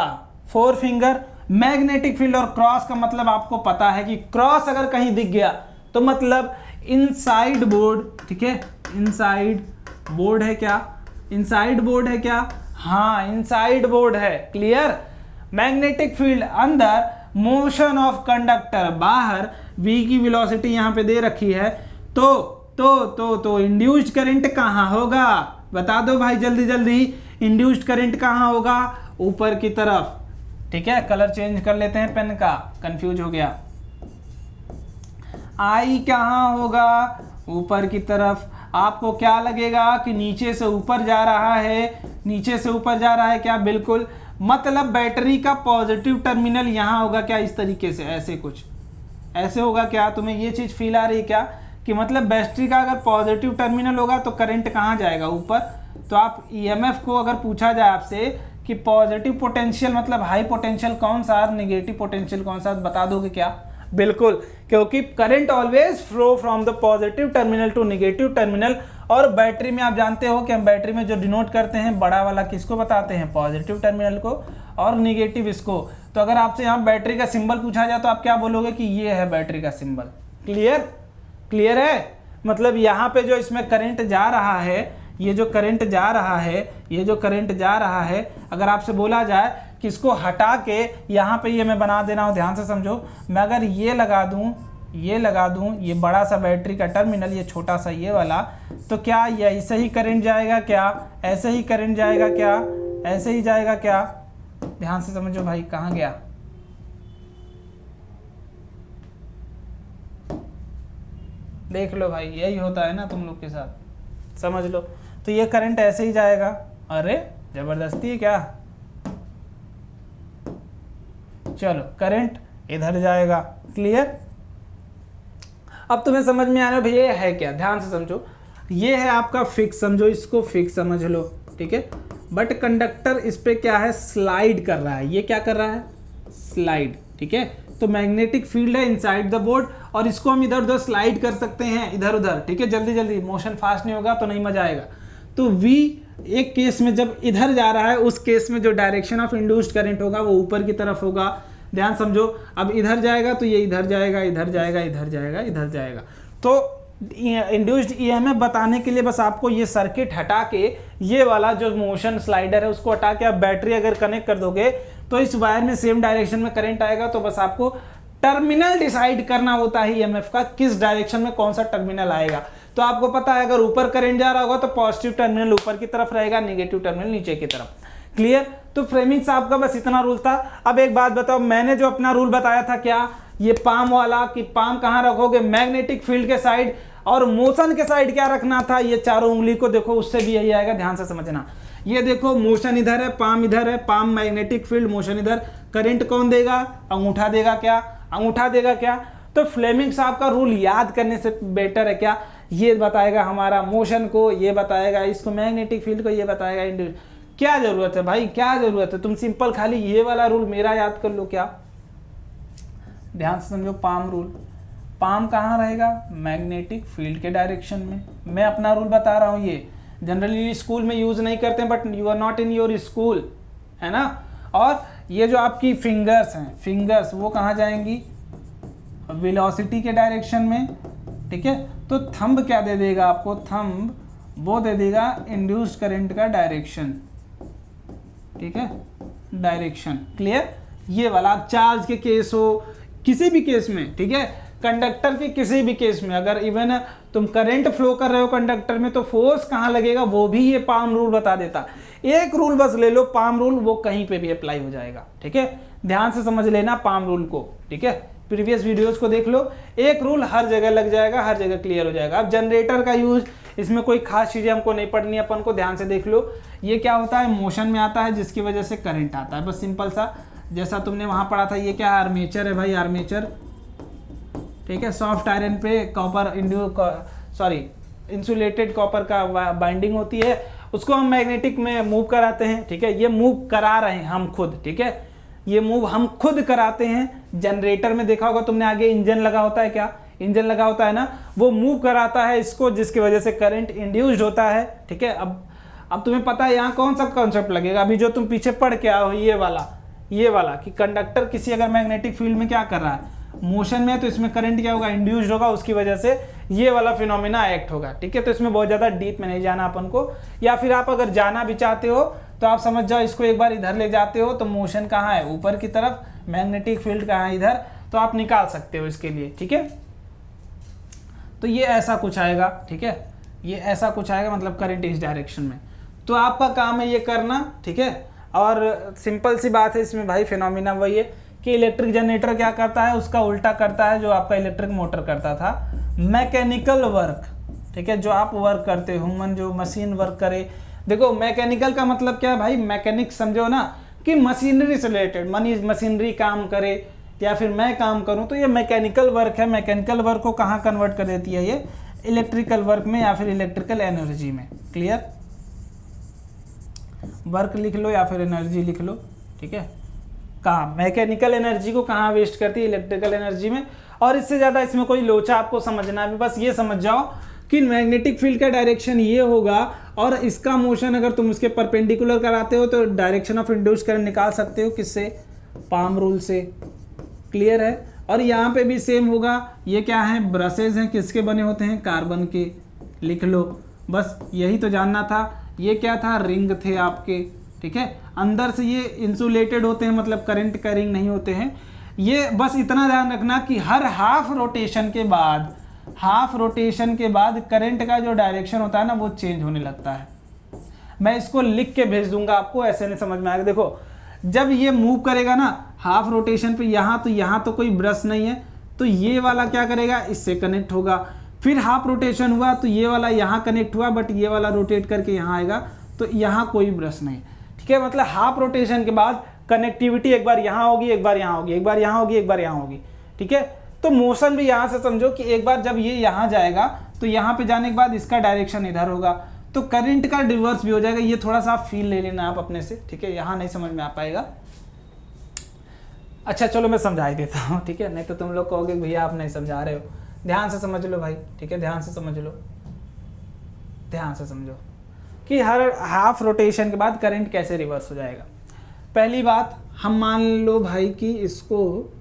4 फिंगर, मैग्नेटिक फील्ड, और क्रॉस का मतलब आपको पता है कि क्रॉस अगर कहीं दिख गया तो मतलब इनसाइड बोर्ड, ठीक है, इनसाइड बोर्ड है क्या, इनसाइड बोर्ड है क्या, हाँ इनसाइड बोर्ड है, क्लियर। मैग्नेटिक फील्ड अंदर, मोशन ऑफ कंडक्टर बाहर, v की वेलोसिटी यहां पे दे रखी है, तो इंड्यूस्ड करंट कहां होगा, बता दो भाई जल्दी जल्दी, इंड्यूस्ड करंट कहां होगा, ऊपर की तरफ, ठीक है। कलर चेंज कर लेते हैं पेन का, कंफ्यूज हो गया। आई कहां होगा, ऊपर की तरफ। आपको क्या लगेगा कि नीचे से ऊपर जा रहा है, नीचे से ऊपर जा रहा है क्या, बिल्कुल, मतलब बैटरी का पॉजिटिव टर्मिनल यहां होगा क्या, इस तरीके से, ऐसे कुछ ऐसे होगा क्या, तुम्हें ये चीज फील आ रही है क्या कि मतलब बैटरी का अगर पॉजिटिव टर्मिनल होगा तो करंट कहां जाएगा, ऊपर। तो आप ईएमएफ को अगर पूछा जाए आपसे कि पॉजिटिव पोटेंशियल मतलब हाई पोटेंशियल कौन सा और नेगेटिव पोटेंशियल कौन सा, बता दोगे क्या, बिल्कुल, क्योंकि current always flow from the positive terminal to negative terminal. और बैटरी में आप जानते हो कि हम बैटरी में जो डिनोट करते हैं, बड़ा वाला किसको बताते हैं, पॉजिटिव टर्मिनल को, और नेगेटिव इसको। तो अगर आपसे यहाँ बैटरी का सिंबल पूछा जाए तो आप क्या बोलोगे कि ये है बैटरी का सिंबल, क्लियर, क्लियर है। मतलब यहाँ पे जो इसमें करंट जा रहा है, ये जो करंट जा रहा है, ये जो करंट जा रहा है, अगर आपसे बोला जाए कि इसको हटा के यहाँ पे ये मैं बना दे रहा हूँ, ध्यान से समझो, मैं अगर ये लगा दूँ ये लगा दूं, ये बड़ा सा बैटरी का टर्मिनल, ये छोटा सा ये वाला, तो क्या ये ऐसे ही करंट जाएगा क्या, ऐसे ही करंट जाएगा क्या, ऐसे ही जाएगा क्या? ध्यान से समझो भाई, कहाँ गया? देख लो भाई, यही होता है ना तुम लोग के साथ, समझ लो। तो ये करंट ऐसे ही जाएगा। अरे जबरदस्ती है क्या? चलो करंट इधर जाएगा। क्लियर? अब तुम्हें समझ में आ रहा है भैया है क्या? ध्यान से समझो, ये है आपका फिक्स, समझो इसको फिक्स समझ लो, ठीक है। बट कंडक्टर इस पे क्या है, स्लाइड कर रहा है। ये क्या कर रहा है? स्लाइड, ठीक है। तो मैग्नेटिक फील्ड है इनसाइड द बोर्ड, और इसको हम इधर उधर स्लाइड कर सकते हैं, इधर उधर, ठीक है। जल्दी जल्दी, मोशन फास्ट नहीं होगा तो नहीं मजा आएगा। तो V एक केस में जब इधर जा रहा है, उस केस में जो डायरेक्शन ऑफ इंड्यूस्ड करंट होगा वो ऊपर की तरफ होगा। ध्यान समझो, अब इधर जाएगा तो ये इधर जाएगा, इधर जाएगा, इधर जाएगा, इधर जाएगा। तो इंड्यूस्ड ईएमएफ बताने के लिए बस आपको ये सर्किट हटा के, ये वाला जो मोशन स्लाइडर है उसको हटा के आप बैटरी अगर कनेक्ट कर दोगे तो इस वायर में सेम डायरेक्शन में करंट आएगा। तो बस आपको टर्मिनल डिसाइड करना होता है ईएमएफ का, किस डायरेक्शन में कौन सा टर्मिनल आएगा। तो आपको पता है अगर ऊपर करंट जा रहा होगा तो पॉजिटिव टर्मिनल ऊपर की तरफ रहेगा, नेगेटिव टर्मिनल नीचे की तरफ। क्लियर? तो फ्रेमिंग साहब का बस इतना रूल था। अब एक बात बताओ, मैंने जो अपना रूल बताया था क्या, ये पाम वाला, कि पाम कहाँ रखोगे, मैग्नेटिक फील्ड के साइड, और मोशन के साइड क्या रखना था, ये चारों उंगली को देखो, उससे भी यही आएगा। ध्यान से समझना, ये देखो मोशन इधर है, पाम इधर है, पाम मैग्नेटिक फील्ड, मोशन इधर। करंट कौन देगा? अंगूठा देगा क्या? अंगूठा देगा क्या? तो फ्लेमिंग साहब का रूल याद करने से बेटर है क्या, ये बताएगा हमारा मोशन को, ये बताएगा इसको मैग्नेटिक फील्ड को, ये बताएगा इंड्यूस। क्या जरूरत है भाई, क्या जरूरत है? तुम सिंपल खाली ये वाला रूल मेरा याद कर लो। क्या? ध्यान से समझो, पाम रूल, पाम कहाँ रहेगा? मैग्नेटिक फील्ड के डायरेक्शन में। मैं अपना रूल बता रहा हूँ, ये जनरली स्कूल में यूज नहीं करते, but you are not in your school, है ना। और ये जो आपकी फिंगर्स हैं, फिंगर्स वो कहाँ जाएंगी? वेलोसिटी के डायरेक्शन में, ठीक है। तो थंब क्या दे देगा आपको? थंब वो दे देगा इंड्यूस्ड करंट का डायरेक्शन, ठीक है, डायरेक्शन। क्लियर? ये वाला आप चार्ज के केस हो, किसी भी केस में, ठीक है, कंडक्टर के किसी भी केस में, अगर इवन तुम करंट फ्लो कर रहे हो कंडक्टर में तो फोर्स कहाँ लगेगा वो भी ये पाम रूल बता देता। एक रूल बस ले लो, पाम रूल, वो कहीं पे भी अप्लाई हो जाएगा, ठीक है। ध्यान से समझ लेना पाम रूल को, ठीक है। प्रीवियस वीडियोस को देख लो, एक रूल हर जगह लग जाएगा, हर जगह क्लियर हो जाएगा। अब जनरेटर का यूज, इसमें कोई खास चीजें हमको नहीं पढ़नी, अपन को ध्यान से देख लो। ये क्या होता है? मोशन में आता है, जिसकी वजह से करंट आता है, बस सिंपल सा, जैसा तुमने वहां पढ़ा था। ये क्या है? आर्मेचर है भाई, आर्मेचर, ठीक है। सॉफ्ट आयरन पे कॉपर इंसुलेटेड कॉपर का बाइंडिंग होती है, उसको हम मैग्नेटिक में मूव कराते हैं, ठीक है। ये मूव करा रहे हैं हम खुद, ठीक है, ये मूव हम खुद कराते हैं। जनरेटर में देखा होगा तुमने, आगे इंजन लगा होता है, क्या इंजन लगा होता है ना, वो मूव कराता है इसको, जिसकी वजह से करंट इंड्यूस्ड होता है, ठीक है। अब तुम्हें पता है यहाँ कौन सा कॉन्सेप्ट लगेगा, अभी जो तुम पीछे पढ़ के आओ, ये वाला कि कंडक्टर किसी अगर मैग्नेटिक फील्ड में क्या कर रहा है, मोशन में, तो इसमें करंट क्या होगा? इंड्यूस्ड होगा, उसकी वजह से ये वाला फिनोमेना एक्ट होगा, ठीक है। तो इसमें बहुत ज़्यादा डीप में नहीं जाना अपन को, या फिर आप अगर जाना भी चाहते हो तो आप समझ जाओ, इसको एक बार इधर ले जाते हो तो मोशन कहाँ है? ऊपर की तरफ, मैग्नेटिक फील्ड कहाँ है? इधर। तो आप निकाल सकते हो इसके लिए, ठीक है। तो ये ऐसा कुछ आएगा, ठीक है, ये ऐसा कुछ आएगा, मतलब करंट इस डायरेक्शन में। तो आपका काम है ये करना, ठीक है। और सिंपल सी बात है इसमें भाई, फिनोमिना वही है कि इलेक्ट्रिक जनरेटर क्या करता है, उसका उल्टा करता है जो आपका इलेक्ट्रिक मोटर करता था। मैकेनिकल वर्क, ठीक है, जो आप वर्क करते हो, ह्यूमन जो मशीन वर्क करे। देखो मैकेनिकल का मतलब क्या है भाई? मैकेनिक समझो ना, कि मशीनरी से रिलेटेड, मशीनरी काम करे या फिर मैं काम करूं, तो ये मैकेनिकल वर्क है। मैकेनिकल वर्क को कहाँ कन्वर्ट कर देती है? ये इलेक्ट्रिकल वर्क में या फिर इलेक्ट्रिकल एनर्जी में। क्लियर? वर्क लिख लो या फिर एनर्जी लिख लो, ठीक है। कहाँ मैकेनिकल एनर्जी को कहाँ वेस्ट करती है? इलेक्ट्रिकल एनर्जी में। और इससे ज़्यादा इसमें कोई लोचा आपको समझना भी, बस ये समझ जाओ कि मैग्नेटिक फील्ड का डायरेक्शन ये होगा, और इसका मोशन अगर तुम उसके परपेंडिकुलर कराते हो तो डायरेक्शन ऑफ इंड्यूस्ड करंट निकाल सकते हो, किससे? पाम रूल से। क्लियर है? और यहाँ पे भी सेम होगा। ये क्या है? ब्रशेज हैं, किसके बने होते हैं? कार्बन के। लिख लो, बस यही तो जानना था। ये क्या था? रिंग थे आपके, ठीक है। अंदर से ये इंसुलेटेड होते हैं, मतलब करंट कैरिंग नहीं होते हैं। ये बस इतना ध्यान रखना कि हर हाफ रोटेशन के बाद करंट का जो डायरेक्शन होता है ना वो चेंज होने लगता है। मैं इसको लिख के भेज दूंगा आपको, ऐसे नहीं समझ में आएगा। देखो जब ये मूव करेगा ना हाफ रोटेशन पे, यहाँ तो कोई ब्रश नहीं है, तो ये वाला क्या करेगा, इससे कनेक्ट होगा। फिर हाफ रोटेशन हुआ तो ये वाला यहाँ कनेक्ट हुआ, बट ये वाला रोटेट करके यहाँ आएगा, तो यहाँ कोई ब्रश नहीं। ठीक है, मतलब हाफ रोटेशन के बाद कनेक्टिविटी एक बार यहाँ होगी, एक बार यहाँ होगी, एक बार यहाँ होगी, एक बार यहाँ होगी। ठीक है, तो मोशन भी यहाँ से समझो कि एक बार जब ये यहाँ जाएगा तो यहाँ पे जाने के बाद इसका डायरेक्शन इधर होगा, तो करंट का रिवर्स भी हो जाएगा। ये थोड़ा सा फील ले लेना आप अपने से। ठीक है, यहाँ नहीं समझ में आ पाएगा। अच्छा चलो मैं समझा ही देता हूँ। ठीक है, नहीं तो तुम लोग कहोगे भैया आप नहीं समझा रहे हो। ध्यान से समझ लो भाई। ठीक है, ध्यान से समझ लो, ध्यान से समझो कि हर हाफ रोटेशन के बाद करंट कैसे रिवर्स हो जाएगा। पहली बात, हम मान लो भाई कि इसको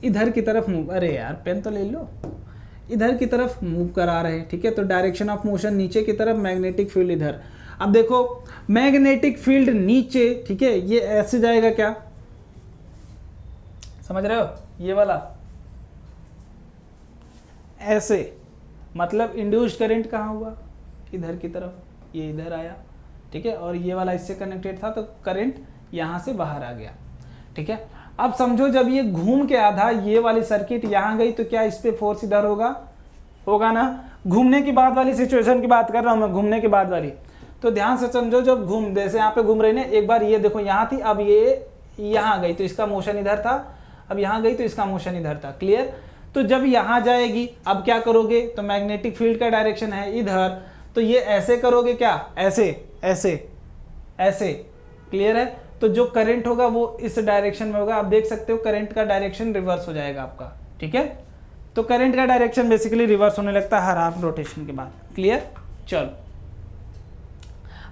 इधर की तरफ मूव, अरे यार पेन तो ले लो, इधर की तरफ मूव करा रहे हैं। ठीक है, तो डायरेक्शन ऑफ मोशन नीचे की तरफ, मैग्नेटिक फील्ड इधर। अब देखो मैग्नेटिक फील्ड नीचे, ठीक है, ये ऐसे जाएगा, क्या समझ रहे हो, ये वाला ऐसे, मतलब इंड्यूस्ड करंट कहाँ हुआ, इधर की तरफ, ये इधर आया। ठीक है, और ये वाला इससे कनेक्टेड था, तो करंट यहाँ से बाहर आ गया। ठीक है, अब समझो जब ये घूम के आधा ये वाली सर्किट यहाँ गई, तो क्या इस पे फोर्स इधर होगा ना। घूमने की बाद वाली सिचुएशन की बात कर रहा हूँ मैं, घूमने के बाद वाली। तो ध्यान से समझो, जब जैसे यहाँ पे घूम रही ना, एक बार ये देखो यहाँ थी, अब ये यहाँ गई तो इसका मोशन इधर था, अब यहाँ गई तो इसका मोशन इधर था। क्लियर। तो जब यहाँ जाएगी अब क्या करोगे, तो मैग्नेटिक फील्ड का डायरेक्शन है इधर, तो ये ऐसे करोगे, क्या ऐसे ऐसे ऐसे। क्लियर है। तो जो करंट होगा वो इस डायरेक्शन में होगा। आप देख सकते हो करंट का डायरेक्शन रिवर्स हो जाएगा आपका। ठीक है, तो करंट का डायरेक्शन बेसिकली रिवर्स होने लगता है हर हाफ रोटेशन के बाद। क्लियर। चलो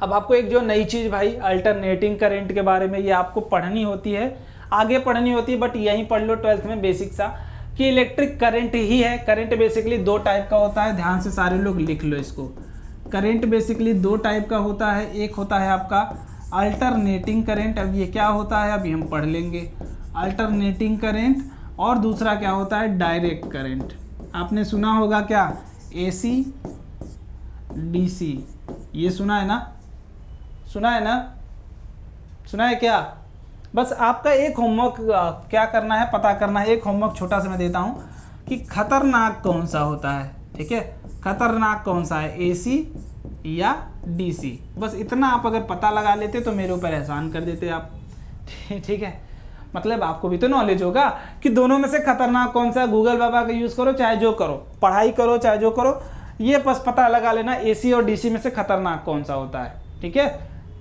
अब आपको एक जो नई चीज भाई अल्टरनेटिंग करंट के बारे में, ये आपको पढ़नी होती है, आगे पढ़नी होती है, बट यहीं पढ़ लो 12th में बेसिक सा, कि इलेक्ट्रिक करंट ही है। करंट बेसिकली दो टाइप का होता है, ध्यान से सारे लोग लिख लो इसको। करंट बेसिकली दो टाइप का होता है, एक होता है आपका अल्टरनेटिंग करंट, अब ये क्या होता है अभी हम पढ़ लेंगे, अल्टरनेटिंग करंट, और दूसरा क्या होता है डायरेक्ट करंट। आपने सुना होगा क्या, AC DC, ये सुना है ना, सुना है ना, सुना है क्या। बस आपका एक होमवर्क क्या करना है, पता करना है। एक होमवर्क छोटा सा मैं देता हूँ कि खतरनाक कौन सा होता है। ठीक है, खतरनाक कौन सा है, AC या DC। बस इतना आप अगर पता लगा लेते तो मेरे ऊपर एहसान कर देते आप। ठीक है, मतलब आपको भी तो नॉलेज होगा कि दोनों में से खतरनाक कौन सा है। गूगल बाबा का यूज़ करो, चाहे जो करो, पढ़ाई करो चाहे जो करो, ये बस पता लगा लेना AC और DC में से खतरनाक कौन सा होता है। ठीक है,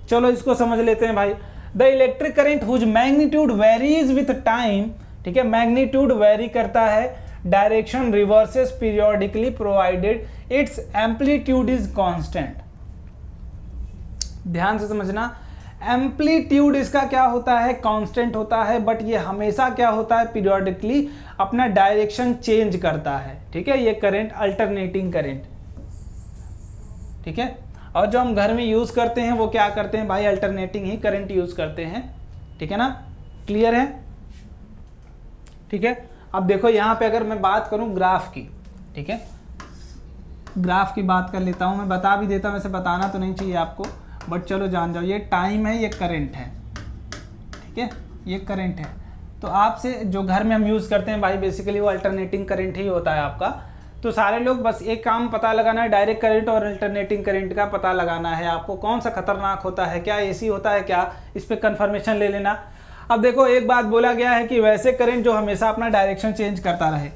चलो इसको समझ लेते हैं भाई। The electric current whose magnitude varies with time. ठीक है, मैग्नीट्यूड वेरी करता है, direction reverses periodically provided its amplitude is constant. ध्यान से समझना, एम्पलीट्यूड इसका क्या होता है, कांस्टेंट होता है, बट ये हमेशा क्या होता है, पीरियोडिकली अपना डायरेक्शन चेंज करता है। ठीक है, ये करंट अल्टरनेटिंग करंट। ठीक है, और जो हम घर में यूज़ करते हैं वो क्या करते हैं भाई, अल्टरनेटिंग ही करंट यूज़ करते हैं। ठीक है ना, क्लियर है। ठीक है, अब देखो यहाँ पे अगर मैं बात करूँ ग्राफ की, ठीक है, ग्राफ की बात कर लेता हूँ। मैं बता भी देता हूँ, वैसे बताना तो नहीं चाहिए आपको, बट चलो जान जाओ। ये टाइम है, ये करंट है। ठीक है, ये करंट है। तो आपसे जो घर में हम यूज़ करते हैं भाई बेसिकली वो अल्टरनेटिंग करंट ही होता है आपका। तो सारे लोग बस एक काम पता लगाना है, डायरेक्ट करंट और अल्टरनेटिंग करंट का पता लगाना है आपको, कौन सा खतरनाक होता है, क्या AC होता है क्या, इस पर कन्फर्मेशन ले लेना। अब देखो एक बात बोला गया है कि वैसे करंट जो हमेशा अपना डायरेक्शन चेंज करता रहे,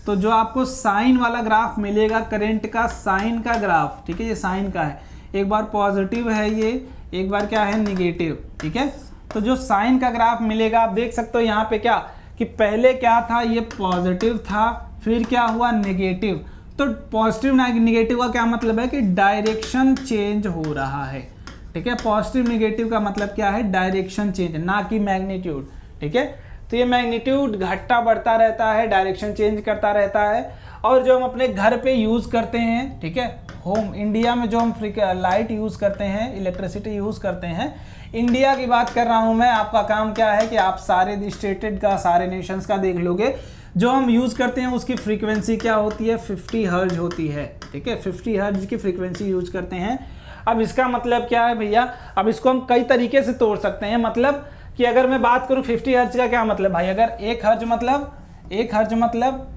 तो जो आपको साइन वाला ग्राफ मिलेगा करंट का, साइन का ग्राफ, ठीक है, ये साइन का है, एक बार पॉजिटिव है ये, एक बार क्या है निगेटिव। ठीक है, तो जो साइन का ग्राफ मिलेगा आप देख सकते हो यहाँ पे क्या कि पहले क्या था, ये पॉजिटिव था, फिर क्या हुआ नेगेटिव। तो पॉजिटिव निगेटिव का क्या मतलब है कि डायरेक्शन चेंज हो रहा है। ठीक है, पॉजिटिव निगेटिव का मतलब क्या है, डायरेक्शन चेंज, ना कि मैग्नीट्यूड। ठीक है, तो ये मैग्नीट्यूड घटता बढ़ता रहता है, डायरेक्शन चेंज करता रहता है। और जो हम अपने घर पे यूज़ करते हैं, ठीक है, होम, इंडिया में जो हम लाइट यूज़ करते हैं, इलेक्ट्रिसिटी यूज़ करते हैं, इंडिया की बात कर रहा हूँ मैं। आपका काम क्या है कि आप सारे स्टेटेड का, सारे नेशंस का देख लोगे। जो हम यूज़ करते हैं उसकी फ्रीक्वेंसी क्या होती है, 50 हर्ज होती है, ठीक है, 50 हर्ज की फ्रीक्वेंसी यूज करते हैं। अब इसका मतलब क्या है भैया, अब इसको हम कई तरीके से तोड़ सकते हैं। मतलब कि अगर मैं बात करूं 50 हर्ज का क्या मतलब भाई, अगर एक हर्ज मतलब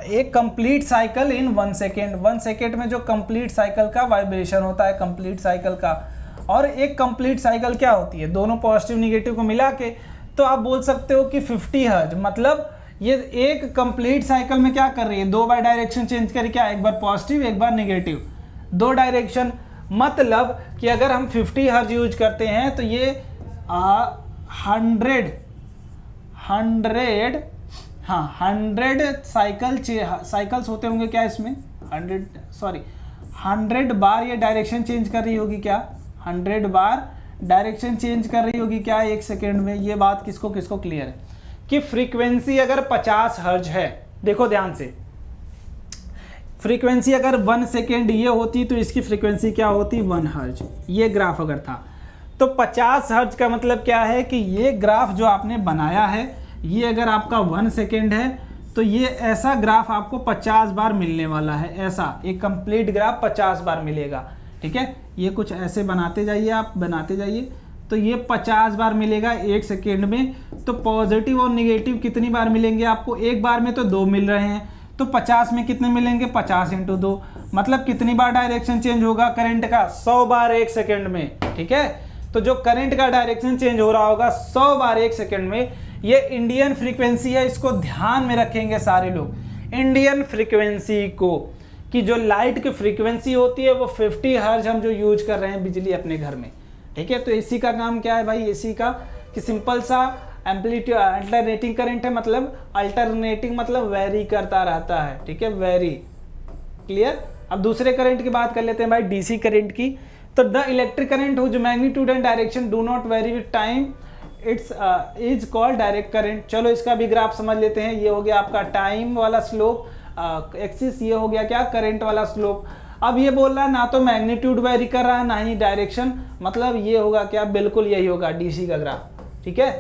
एक complete cycle in 1 second, 1 second में जो कंप्लीट साइकिल का वाइब्रेशन होता है, कंप्लीट साइकिल का। और एक कंप्लीट साइकिल क्या होती है, दोनों पॉजिटिव निगेटिव को मिला के, तो आप बोल सकते हो कि 50 हर्ज मतलब ये एक कंप्लीट साइकिल में क्या कर रही है, 2 बार डायरेक्शन चेंज करके, क्या एक बार पॉजिटिव एक बार निगेटिव, 2 डायरेक्शन। मतलब कि अगर हम 50 हर्ज यूज करते हैं तो ये 100 साइकिल्स होते होंगे क्या इसमें, 100 बार ये डायरेक्शन चेंज कर रही होगी क्या, 100 बार डायरेक्शन चेंज कर रही होगी क्या 1 सेकेंड में। ये बात किसको किसको क्लियर है कि फ्रीक्वेंसी अगर 50 हर्ज है, देखो ध्यान से, फ्रीक्वेंसी अगर 1 सेकेंड ये होती तो इसकी फ्रीक्वेंसी क्या होती, 1 हर्ज। ये ग्राफ अगर था तो 50 हर्ज का मतलब क्या है कि ये ग्राफ जो आपने बनाया है, ये अगर आपका 1 सेकेंड है तो ये ऐसा ग्राफ आपको 50 बार मिलने वाला है। ऐसा एक कंप्लीट ग्राफ 50 बार मिलेगा, ठीक है। ये कुछ ऐसे बनाते जाइए, आप बनाते जाइए, तो ये 50 बार मिलेगा 1 सेकेंड में। तो पॉजिटिव और निगेटिव कितनी बार मिलेंगे आपको, एक बार में तो 2 मिल रहे हैं, तो 50 में कितने मिलेंगे, 50 × 2, मतलब कितनी बार डायरेक्शन चेंज होगा करंट का, 100 बार 1 सेकेंड में, ठीक है। तो जो करंट का डायरेक्शन चेंज हो रहा होगा 100 बार 1 सेकेंड में, ये इंडियन फ्रीक्वेंसी है। इसको ध्यान में रखेंगे सारे लोग, इंडियन फ्रीक्वेंसी को, कि जो लाइट की फ्रीक्वेंसी होती है वो 50 हर्ज हम जो यूज कर रहे हैं बिजली अपने घर में, ठीक है। तो एसी का काम क्या है भाई, एसी का कि सिंपल सा एम्पलीट्यूड अल्टरनेटिंग करंट है, मतलब अल्टरनेटिंग मतलब वेरी करता रहता है, ठीक है, वेरी क्लियर। अब दूसरे करंट की बात कर लेते हैं भाई, डीसी करंट की। तो the electric current whose magnitude and direction do not vary with time it's is called direct current. चलो इसका भी ग्राफ समझ लेते हैं। ये हो गया आपका टाइम वाला स्लोप एक्सिस, ये हो गया क्या, करंट वाला स्लोप। अब ये बोल रहा है ना तो मैग्नीट्यूड वेरी कर रहा है ना ही डायरेक्शन, मतलब ये होगा क्या, बिल्कुल यही होगा डीसी का ग्राफ, ठीक है।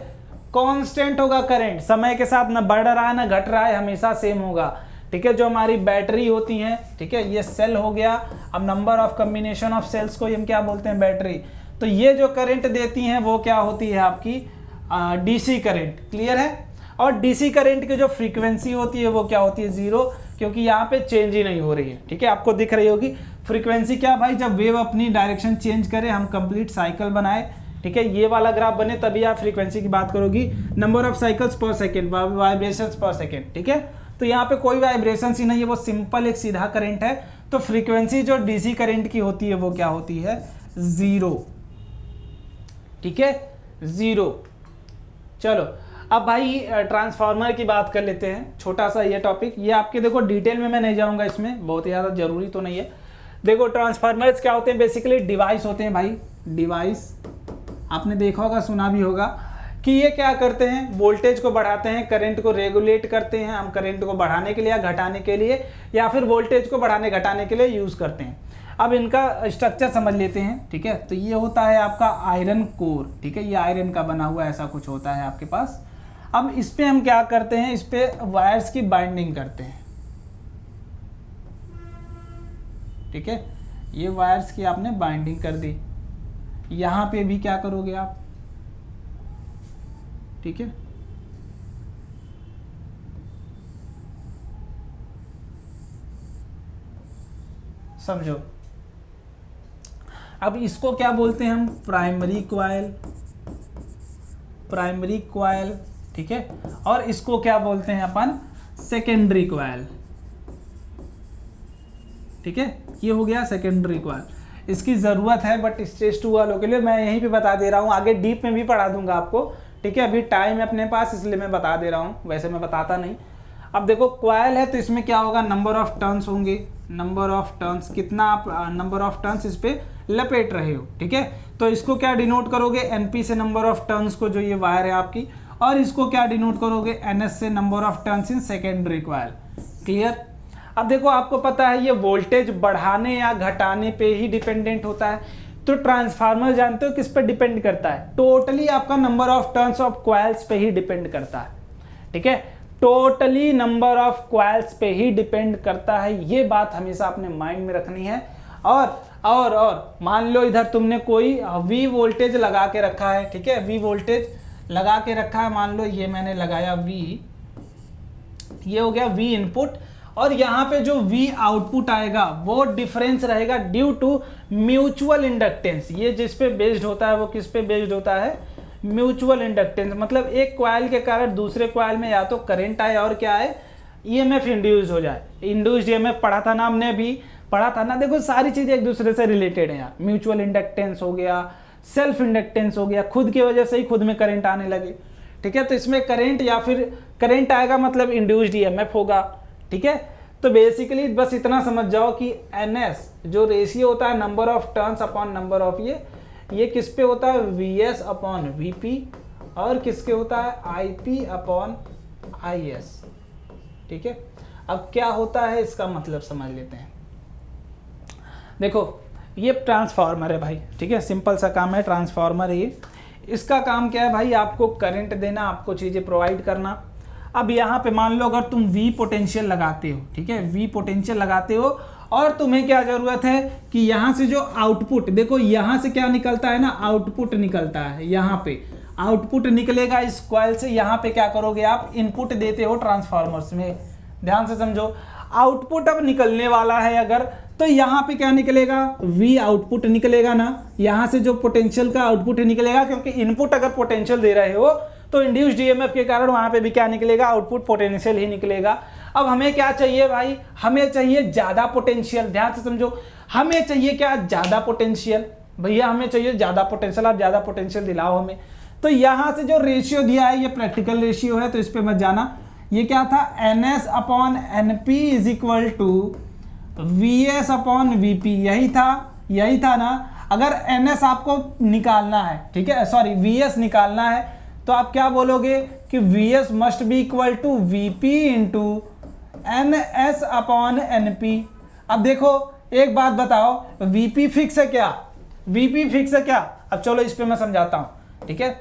कांस्टेंट होगा करंट, समय के साथ ना बढ़ रहा है ना घट रहा है, हमेशा सेम होगा, ठीक है। जो हमारी बैटरी होती हैं, ठीक है, ये सेल हो गया। अब number of combination of cells को हम क्या बोलते हैं, बैटरी। तो ये जो करंट देती हैं वो क्या होती है आपकी डीसी करंट, क्लियर है। और डीसी करंट की जो फ्रीक्वेंसी होती है वो क्या होती है, 0, क्योंकि यहाँ पे चेंज ही नहीं हो रही है, ठीक है। आपको दिख रही होगी फ्रीक्वेंसी क्या भाई, जब वेव अपनी डायरेक्शन चेंज करे, हम कंप्लीट साइकिल बनाए, ठीक है, ये वाला ग्राफ बने, तभी आप फ्रीक्वेंसी की बात करोगी। नंबर ऑफ साइकिल्स पर सेकेंड, वाइब्रेशंस पर सेकेंड, ठीक है। तो यहाँ पे कोई वाइब्रेशन ही नहीं है, वो सिंपल एक सीधा करंट है। तो फ्रीक्वेंसी जो डीसी करंट की होती है वो क्या होती है, 0, ठीक है, 0। चलो अब भाई ट्रांसफार्मर की बात कर लेते हैं, छोटा सा ये टॉपिक, ये आपके देखो डिटेल में मैं नहीं जाऊंगा, इसमें बहुत ही ज़्यादा जरूरी तो नहीं है। देखो ट्रांसफार्मर्स क्या होते हैं, बेसिकली डिवाइस होते हैं भाई, डिवाइस आपने देखा होगा, सुना भी होगा कि ये क्या करते हैं, वोल्टेज को बढ़ाते हैं, करंट को रेगुलेट करते हैं। हम करंट को बढ़ाने के लिए या घटाने के लिए, या फिर वोल्टेज को बढ़ाने घटाने के लिए यूज़ करते हैं। अब इनका स्ट्रक्चर समझ लेते हैं, ठीक है। तो ये होता है आपका आयरन कोर, ठीक है, ये आयरन का बना हुआ ऐसा कुछ होता है आपके पास। अब इस पे हम क्या करते हैं, इस पे वायर्स की बाइंडिंग करते हैं, ठीक है। ये वायर्स की आपने बाइंडिंग कर दी, यहाँ पे भी क्या करोगे आप, ठीक है। समझो, अब इसको क्या बोलते हैं हम, प्राइमरी कॉइल, प्राइमरी कॉइल, ठीक है। और इसको क्या बोलते हैं अपन, सेकेंडरी कॉइल, ठीक है। ये हो गया सेकेंडरी कॉइल। इसकी ज़रूरत है बट स्टेज 2 वालों के लिए मैं यहीं पे बता दे रहा हूँ, आगे डीप में भी पढ़ा दूंगा आपको, ठीक है। अभी टाइम है अपने पास इसलिए मैं बता दे रहा हूँ, वैसे मैं बताता नहीं। अब देखो कॉइल है तो इसमें क्या होगा, नंबर ऑफ टर्न्स होंगे, नंबर ऑफ टर्न्स, कितना आप नंबर ऑफ टर्न्स इस पे लपेट रहे हो, ठीक है। तो इसको क्या डिनोट करोगे, एनपी से नंबर ऑफ टर्न्स को, जो ये वायर है आपकी, और इसको क्या डिनोट करोगे, एनएस से number of turns in secondary coil, clear. अब देखो आपको पता है ये वोल्टेज बढ़ाने या घटाने पे ही डिपेंडेंट होता है, तो ट्रांसफार्मर जानते हो किस पे डिपेंड करता है? टोटली आपका number of turns of coils पे ही डिपेंड करता है, ठीक है, टोटली नंबर ऑफ क्वाइल्स पे ही डिपेंड करता है। ये बात हमेशा अपने माइंड में रखनी है। और मान लो इधर तुमने कोई V वोल्टेज लगा के रखा है, ठीक है, V वोल्टेज लगा के रखा है, मान लो ये मैंने लगाया V, ये हो गया V इनपुट, और यहाँ पे जो V आउटपुट आएगा वो डिफरेंस रहेगा ड्यू टू म्यूचुअल इंडक्टेंस। ये जिस पे बेस्ड होता है वो किस पे बेस्ड होता है? Mutual inductance. मतलब एक कॉइल के कारण दूसरे कॉइल में या तो करंट आए और क्या है, ईएमएफ इंड्यूस हो जाए। इंड्यूस्ड ईएमएफ पढ़ा था ना, हमने भी पढ़ा था ना। देखो सारी चीजें एक दूसरे से रिलेटेड है यार। म्यूचुअल इंडक्टेंस हो गया, सेल्फ इंडक्टेंस हो गया, खुद की वजह से ही खुद में करंट आने लगे, ठीक है। तो इसमें करंट या फिर करंट आएगा मतलब इंड्यूस्ड ईएमएफ होगा, ठीक है। तो बेसिकली बस इतना समझ जाओ कि NS जो रेशियो होता है number of turns upon number of ये किस पे होता है? VS अपॉन VP, और किसके होता है? IP अपॉन IS, ठीक है। अब क्या होता है इसका मतलब समझ लेते हैं। देखो ये ट्रांसफार्मर है भाई, ठीक है, सिंपल सा काम है, ट्रांसफार्मर है ये। इसका काम क्या है भाई? आपको करंट देना, आपको चीज़ें प्रोवाइड करना। अब यहाँ पे मान लो अगर तुम V पोटेंशियल लगाते हो, ठीक है, V पोटेंशियल लगाते हो, और तुम्हें क्या जरूरत है कि यहाँ से जो आउटपुट, देखो यहाँ से क्या निकलता है ना, आउटपुट निकलता है, यहाँ पे आउटपुट निकलेगा इस कॉइल से। यहाँ पे क्या करोगे आप? इनपुट देते हो ट्रांसफार्मर्स में, ध्यान से समझो। आउटपुट अब निकलने वाला है अगर, तो यहाँ पे क्या निकलेगा? V आउटपुट निकलेगा ना, यहाँ से जो पोटेंशियल का आउटपुट निकलेगा, क्योंकि इनपुट अगर पोटेंशियल दे रहे हो तो इंड्यूस्ड ईएमएफ के कारण वहाँ पे भी क्या निकलेगा? आउटपुट पोटेंशियल ही निकलेगा। अब हमें क्या चाहिए भाई? हमें चाहिए ज़्यादा पोटेंशियल, ध्यान से समझो, हमें चाहिए क्या? ज़्यादा पोटेंशियल। भैया हमें चाहिए ज़्यादा पोटेंशियल, आप ज़्यादा पोटेंशियल दिलाओ हमें। तो यहाँ से जो रेशियो दिया है ये प्रैक्टिकल रेशियो है, तो इस पर मत जाना। ये क्या था? NS upon NP is equal to VS upon VP, यही था ना। अगर NS आपको निकालना है, ठीक है, सॉरी VS निकालना है, तो आप क्या बोलोगे कि VS must be equal to VP into NS upon NP। अब देखो एक बात बताओ, VP फिक्स है क्या? VP फिक्स है क्या? अब चलो इस पे मैं समझाता हूं, ठीक है।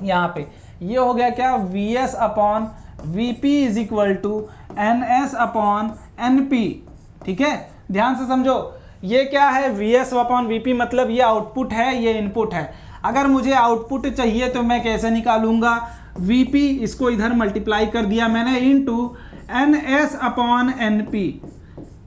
यहाँ पे ये हो गया क्या? VS upon VP is equal to NS upon NP, ठीक है। ध्यान से समझो, ये क्या है? VS अपॉन VP मतलब ये आउटपुट है, ये इनपुट है। अगर मुझे आउटपुट चाहिए तो मैं कैसे निकालूंगा? VP, इसको इधर मल्टीप्लाई कर दिया मैंने, इनटू NS अपॉन NP।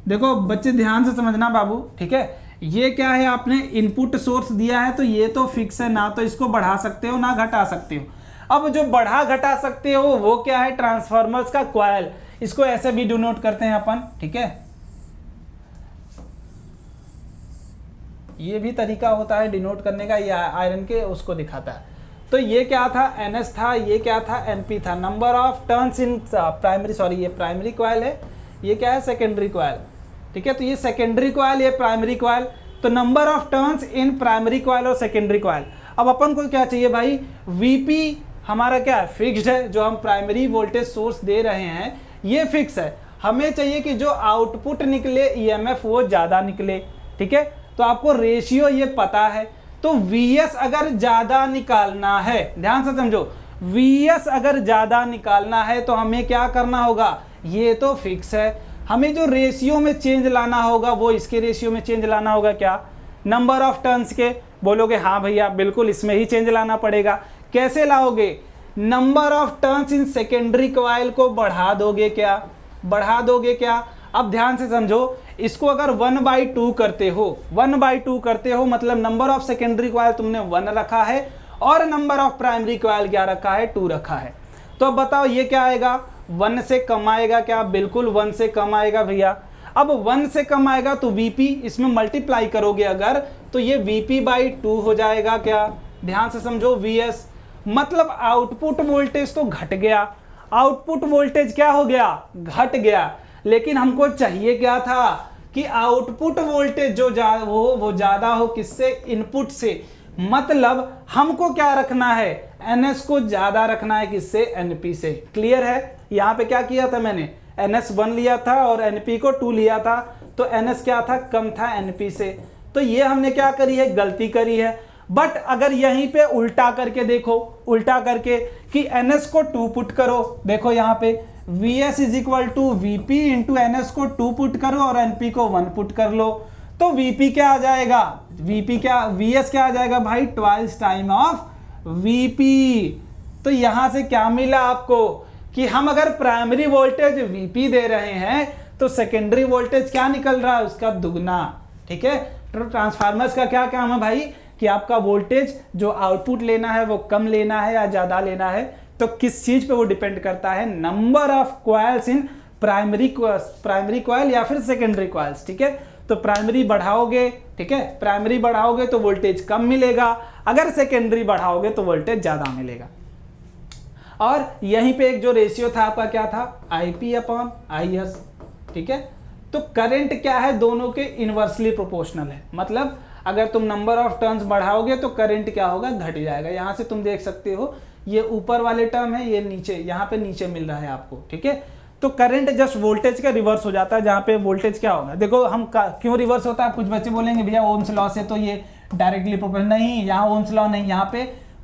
देखो बच्चे ध्यान से समझना बाबू, ठीक है। ये क्या है? आपने इनपुट सोर्स दिया है, तो ये तो फिक्स है ना, तो इसको बढ़ा सकते हो ना घटा सकते हो। अब जो बढ़ा घटा सकते हो वो क्या है? ट्रांसफार्मर्स का कॉइल। इसको ऐसे भी डिनोट करते हैं अपन, ठीक है। ये भी तरीका होता है डिनोट करने का, ये आयरन के उसको दिखाता है। तो ये क्या था? NS था, ये क्या था? NP था। Number of turns in primary, sorry ये प्राइमरी कॉइल है, ये क्या है? सेकेंडरी कॉइल, ठीक है। तो ये सेकेंडरी कॉइल, ये प्राइमरी कॉइल। तो number of turns in primary coil और सेकेंडरी कॉइल। अब अपन को क्या चाहिए भाई? VP हमारा क्या है? फिक्स्ड है, जो हम प्राइमरी वोल्टेज सोर्स दे रहे हैं ये फिक्स है। हमें चाहिए कि जो आउटपुट निकले EMF वो ज़्यादा निकले, ठीक है। तो आपको रेशियो ये पता है, तो VS अगर ज़्यादा निकालना है, ध्यान से समझो, VS अगर ज़्यादा निकालना है तो हमें क्या करना होगा? ये तो फिक्स है, हमें जो रेशियो में चेंज लाना होगा वो इसके रेशियो में चेंज लाना होगा। क्या? नंबर ऑफ टर्न्स के। बोलोगे हाँ भैया बिल्कुल इसमें ही चेंज लाना पड़ेगा। कैसे लाओगे? Number of turns in secondary coil को बढ़ा दोगे क्या? बढ़ा दोगे क्या? अब ध्यान से समझो, इसको अगर 1/2 करते हो, 1/2 करते हो मतलब नंबर ऑफ सेकेंडरी कॉइल तुमने 1 रखा है और नंबर ऑफ प्राइमरी कॉइल क्या रखा है? 2 रखा है। तो अब बताओ ये क्या आएगा? 1 से कम आएगा क्या? बिल्कुल 1 से कम आएगा भैया। अब 1 से कम आएगा तो VP इसमें मल्टीप्लाई करोगे अगर, तो ये VP/2 हो जाएगा। क्या? ध्यान से समझो, VS मतलब आउटपुट वोल्टेज तो घट गया। आउटपुट वोल्टेज क्या हो गया? घट गया। लेकिन हमको चाहिए क्या था? कि आउटपुट वोल्टेज जो वो ज़्यादा हो किससे? इनपुट से। मतलब हमको क्या रखना है? NS को ज़्यादा रखना है किससे? NP से। क्लियर है? यहाँ पे क्या किया था मैंने? NS1 लिया था और NP को 2 लिया था, तो NS क्या था, कम था NP से। तो ये हमने क्या करी है, गलती करी है। बट अगर यहीं पे उल्टा करके देखो, उल्टा करके कि NS को 2 पुट करो, देखो यहाँ पे VS is equal to VP into NS को 2 पुट करो और NP को 1 पुट कर लो, तो VP क्या आ जाएगा, VS क्या आ जाएगा भाई, ट्वाइस टाइम ऑफ VP। तो यहां से क्या मिला आपको कि हम अगर प्राइमरी वोल्टेज VP दे रहे हैं तो सेकेंडरी वोल्टेज क्या निकल रहा है, उसका दुगना। ठीक है, तो ट्रांसफार्मर्स का क्या काम है भाई कि आपका वोल्टेज जो आउटपुट लेना है वो कम लेना है या ज्यादा लेना है, तो किस चीज पे वो डिपेंड करता है, number of coils in primary coil या फिर सेकेंडरी कॉइल्स। ठीक है, तो प्राइमरी बढ़ाओगे, ठीक है, प्राइमरी बढ़ाओगे तो वोल्टेज कम मिलेगा, अगर सेकेंडरी बढ़ाओगे तो वोल्टेज ज्यादा मिलेगा। और यहीं पे एक जो रेशियो था आपका क्या था, IP/IS। ठीक है, तो करंट क्या है, दोनों के इनवर्सली प्रोपोर्शनल है, मतलब अगर तुम नंबर ऑफ टर्न्स बढ़ाओगे तो करंट क्या होगा, घट जाएगा। यहां से तुम देख सकते हो ये ऊपर वाले टर्म है, ये नीचे, यहाँ पे नीचे मिल रहा है आपको। ठीक है, तो करंट जस्ट वोल्टेज का रिवर्स हो जाता है, जहाँ पे वोल्टेज क्या होगा, देखो हम क्यों रिवर्स होता है, कुछ बच्चे बोलेंगे भैया ओम्स लॉ से तो ये डायरेक्टली प्रोपोर्शनल, नहीं, यहाँ ओम्स लॉ नहीं, यहाँ पे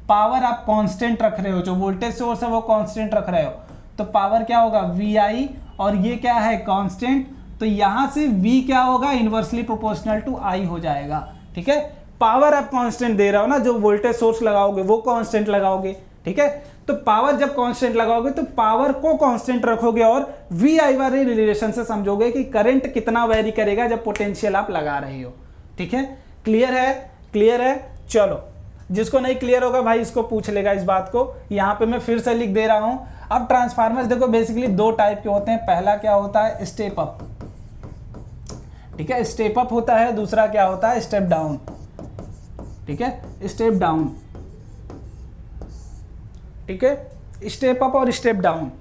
पावर आप कांस्टेंट रख रहे हो, जो वोल्टेज सोर्स है वो कांस्टेंट रख रहे हो, तो पावर क्या होगा VI, और ये क्या है कांस्टेंट, तो यहां से V क्या होगा, इनवर्सली प्रोपोर्शनल टू I हो जाएगा। ठीक है, पावर आप कांस्टेंट दे रहे हो ना, जो वोल्टेज सोर्स लगाओगे वो कांस्टेंट लगाओगे। ठीक है, तो पावर जब कांस्टेंट लगाओगे तो पावर को कांस्टेंट रखोगे और VI वाले रिलेशन से समझोगे कि करंट कितना वेरी करेगा जब पोटेंशियल आप लगा रहे हो। ठीक है, क्लियर है, क्लियर है। चलो, जिसको नहीं क्लियर होगा भाई इसको पूछ लेगा इस बात को, यहाँ पे मैं फिर से लिख दे रहा हूं। अब ट्रांसफार्मर्स देखो बेसिकली 2 टाइप के होते हैं, पहला क्या होता है, स्टेप अप। ठीक है, स्टेप अप होता है, दूसरा क्या होता है, स्टेप डाउन। ठीक है, स्टेप डाउन। ठीक है, स्टेप अप और स्टेप डाउन।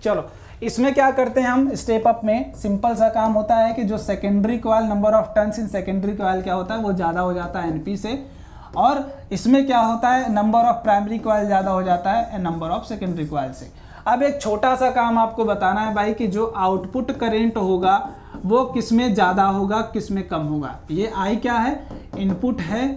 चलो, इसमें क्या करते हैं हम, स्टेप अप में सिंपल सा काम होता है कि जो secondary coil, number of turns in secondary coil क्या होता है, वो ज़्यादा हो जाता है NP से, और इसमें क्या होता है, नंबर ऑफ प्राइमरी कॉइल ज़्यादा हो जाता है नंबर ऑफ सेकेंडरी कॉइल से। अब एक छोटा सा काम आपको बताना है भाई कि जो आउटपुट करेंट होगा वो किस में ज़्यादा होगा, किस में कम होगा। ये I क्या है, इनपुट है,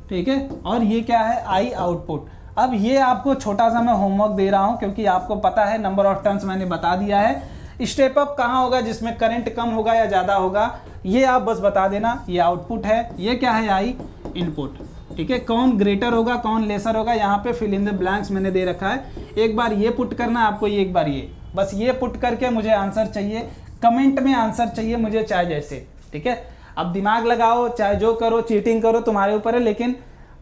ठीक है, और ये क्या है, I आउटपुट। अब ये आपको छोटा सा मैं होमवर्क दे रहा हूं क्योंकि आपको पता है नंबर ऑफ टर्न्स मैंने बता दिया है। स्टेप अप कहाँ होगा, जिसमें करंट कम होगा या ज़्यादा होगा, ये आप बस बता देना। ये आउटपुट है, ये क्या है, I इनपुट। ठीक है, कौन ग्रेटर होगा कौन लेसर होगा, यहाँ पे फिल इन द ब्लैंक्स मैंने दे रखा है। एक बार ये पुट करना आपको, ये एक बार ये, बस ये पुट करके मुझे आंसर चाहिए, कमेंट में आंसर चाहिए मुझे, चाहे जैसे। ठीक है, अब दिमाग लगाओ, चाहे जो करो, चीटिंग करो, तुम्हारे ऊपर है, लेकिन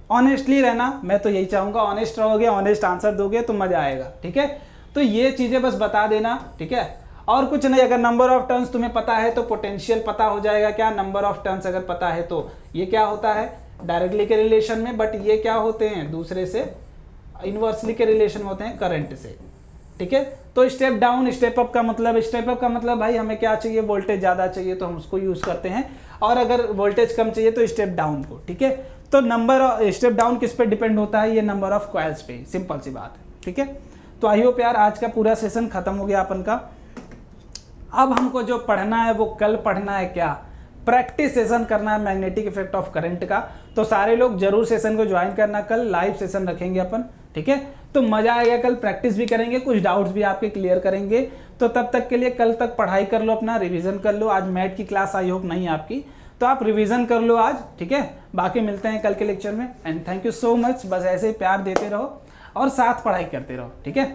ऑनेस्टली रहना, मैं तो यही चाहूँगा। ऑनेस्ट रहोगे, ऑनेस्ट आंसर दोगे तो मजा आएगा। ठीक है, तो ये चीज़ें बस बता देना। ठीक है, और कुछ नहीं। अगर नंबर ऑफ टर्न्स तुम्हें पता है तो पोटेंशियल पता हो जाएगा। क्या, नंबर ऑफ टर्न्स अगर पता है तो ये क्या होता है, डायरेक्टली के रिलेशन में, बट ये क्या होते हैं, दूसरे से इनवर्सली के रिलेशन होते हैं, करंट से। ठीक है, तो स्टेप डाउन, स्टेप अप का मतलब भाई हमें क्या चाहिए, वोल्टेज ज़्यादा चाहिए तो हम उसको यूज़ करते हैं, और अगर वोल्टेज कम चाहिए तो स्टेप डाउन को। ठीक है, तो नंबर ऑफ स्टेप डाउन किस पे डिपेंड होता है, ये नंबर ऑफ कॉइल्स पे, सिंपल सी बात है। ठीक है, तो आई होप यार आज का पूरा सेशन खत्म हो गया अपन का। अब हमको जो पढ़ना है वो कल पढ़ना है, क्या, प्रैक्टिस सेशन करना है मैग्नेटिक इफेक्ट ऑफ करंट का। तो सारे लोग जरूर सेशन को ज्वाइन करना, कल लाइव सेशन रखेंगे अपन। ठीक है, तो मजा आएगा, कल प्रैक्टिस भी करेंगे, कुछ डाउट्स भी आपके क्लियर करेंगे। तो तब तक के लिए कल तक पढ़ाई कर लो, अपना रिवीजन कर लो। आज मैथ की क्लास आई होप नहीं आपकी, तो आप रिवीजन कर लो आज। ठीक है, बाकी मिलते हैं कल के लेक्चर में। And thank you so much, बस ऐसे ही प्यार देते रहो और साथ पढ़ाई करते रहो। ठीक है।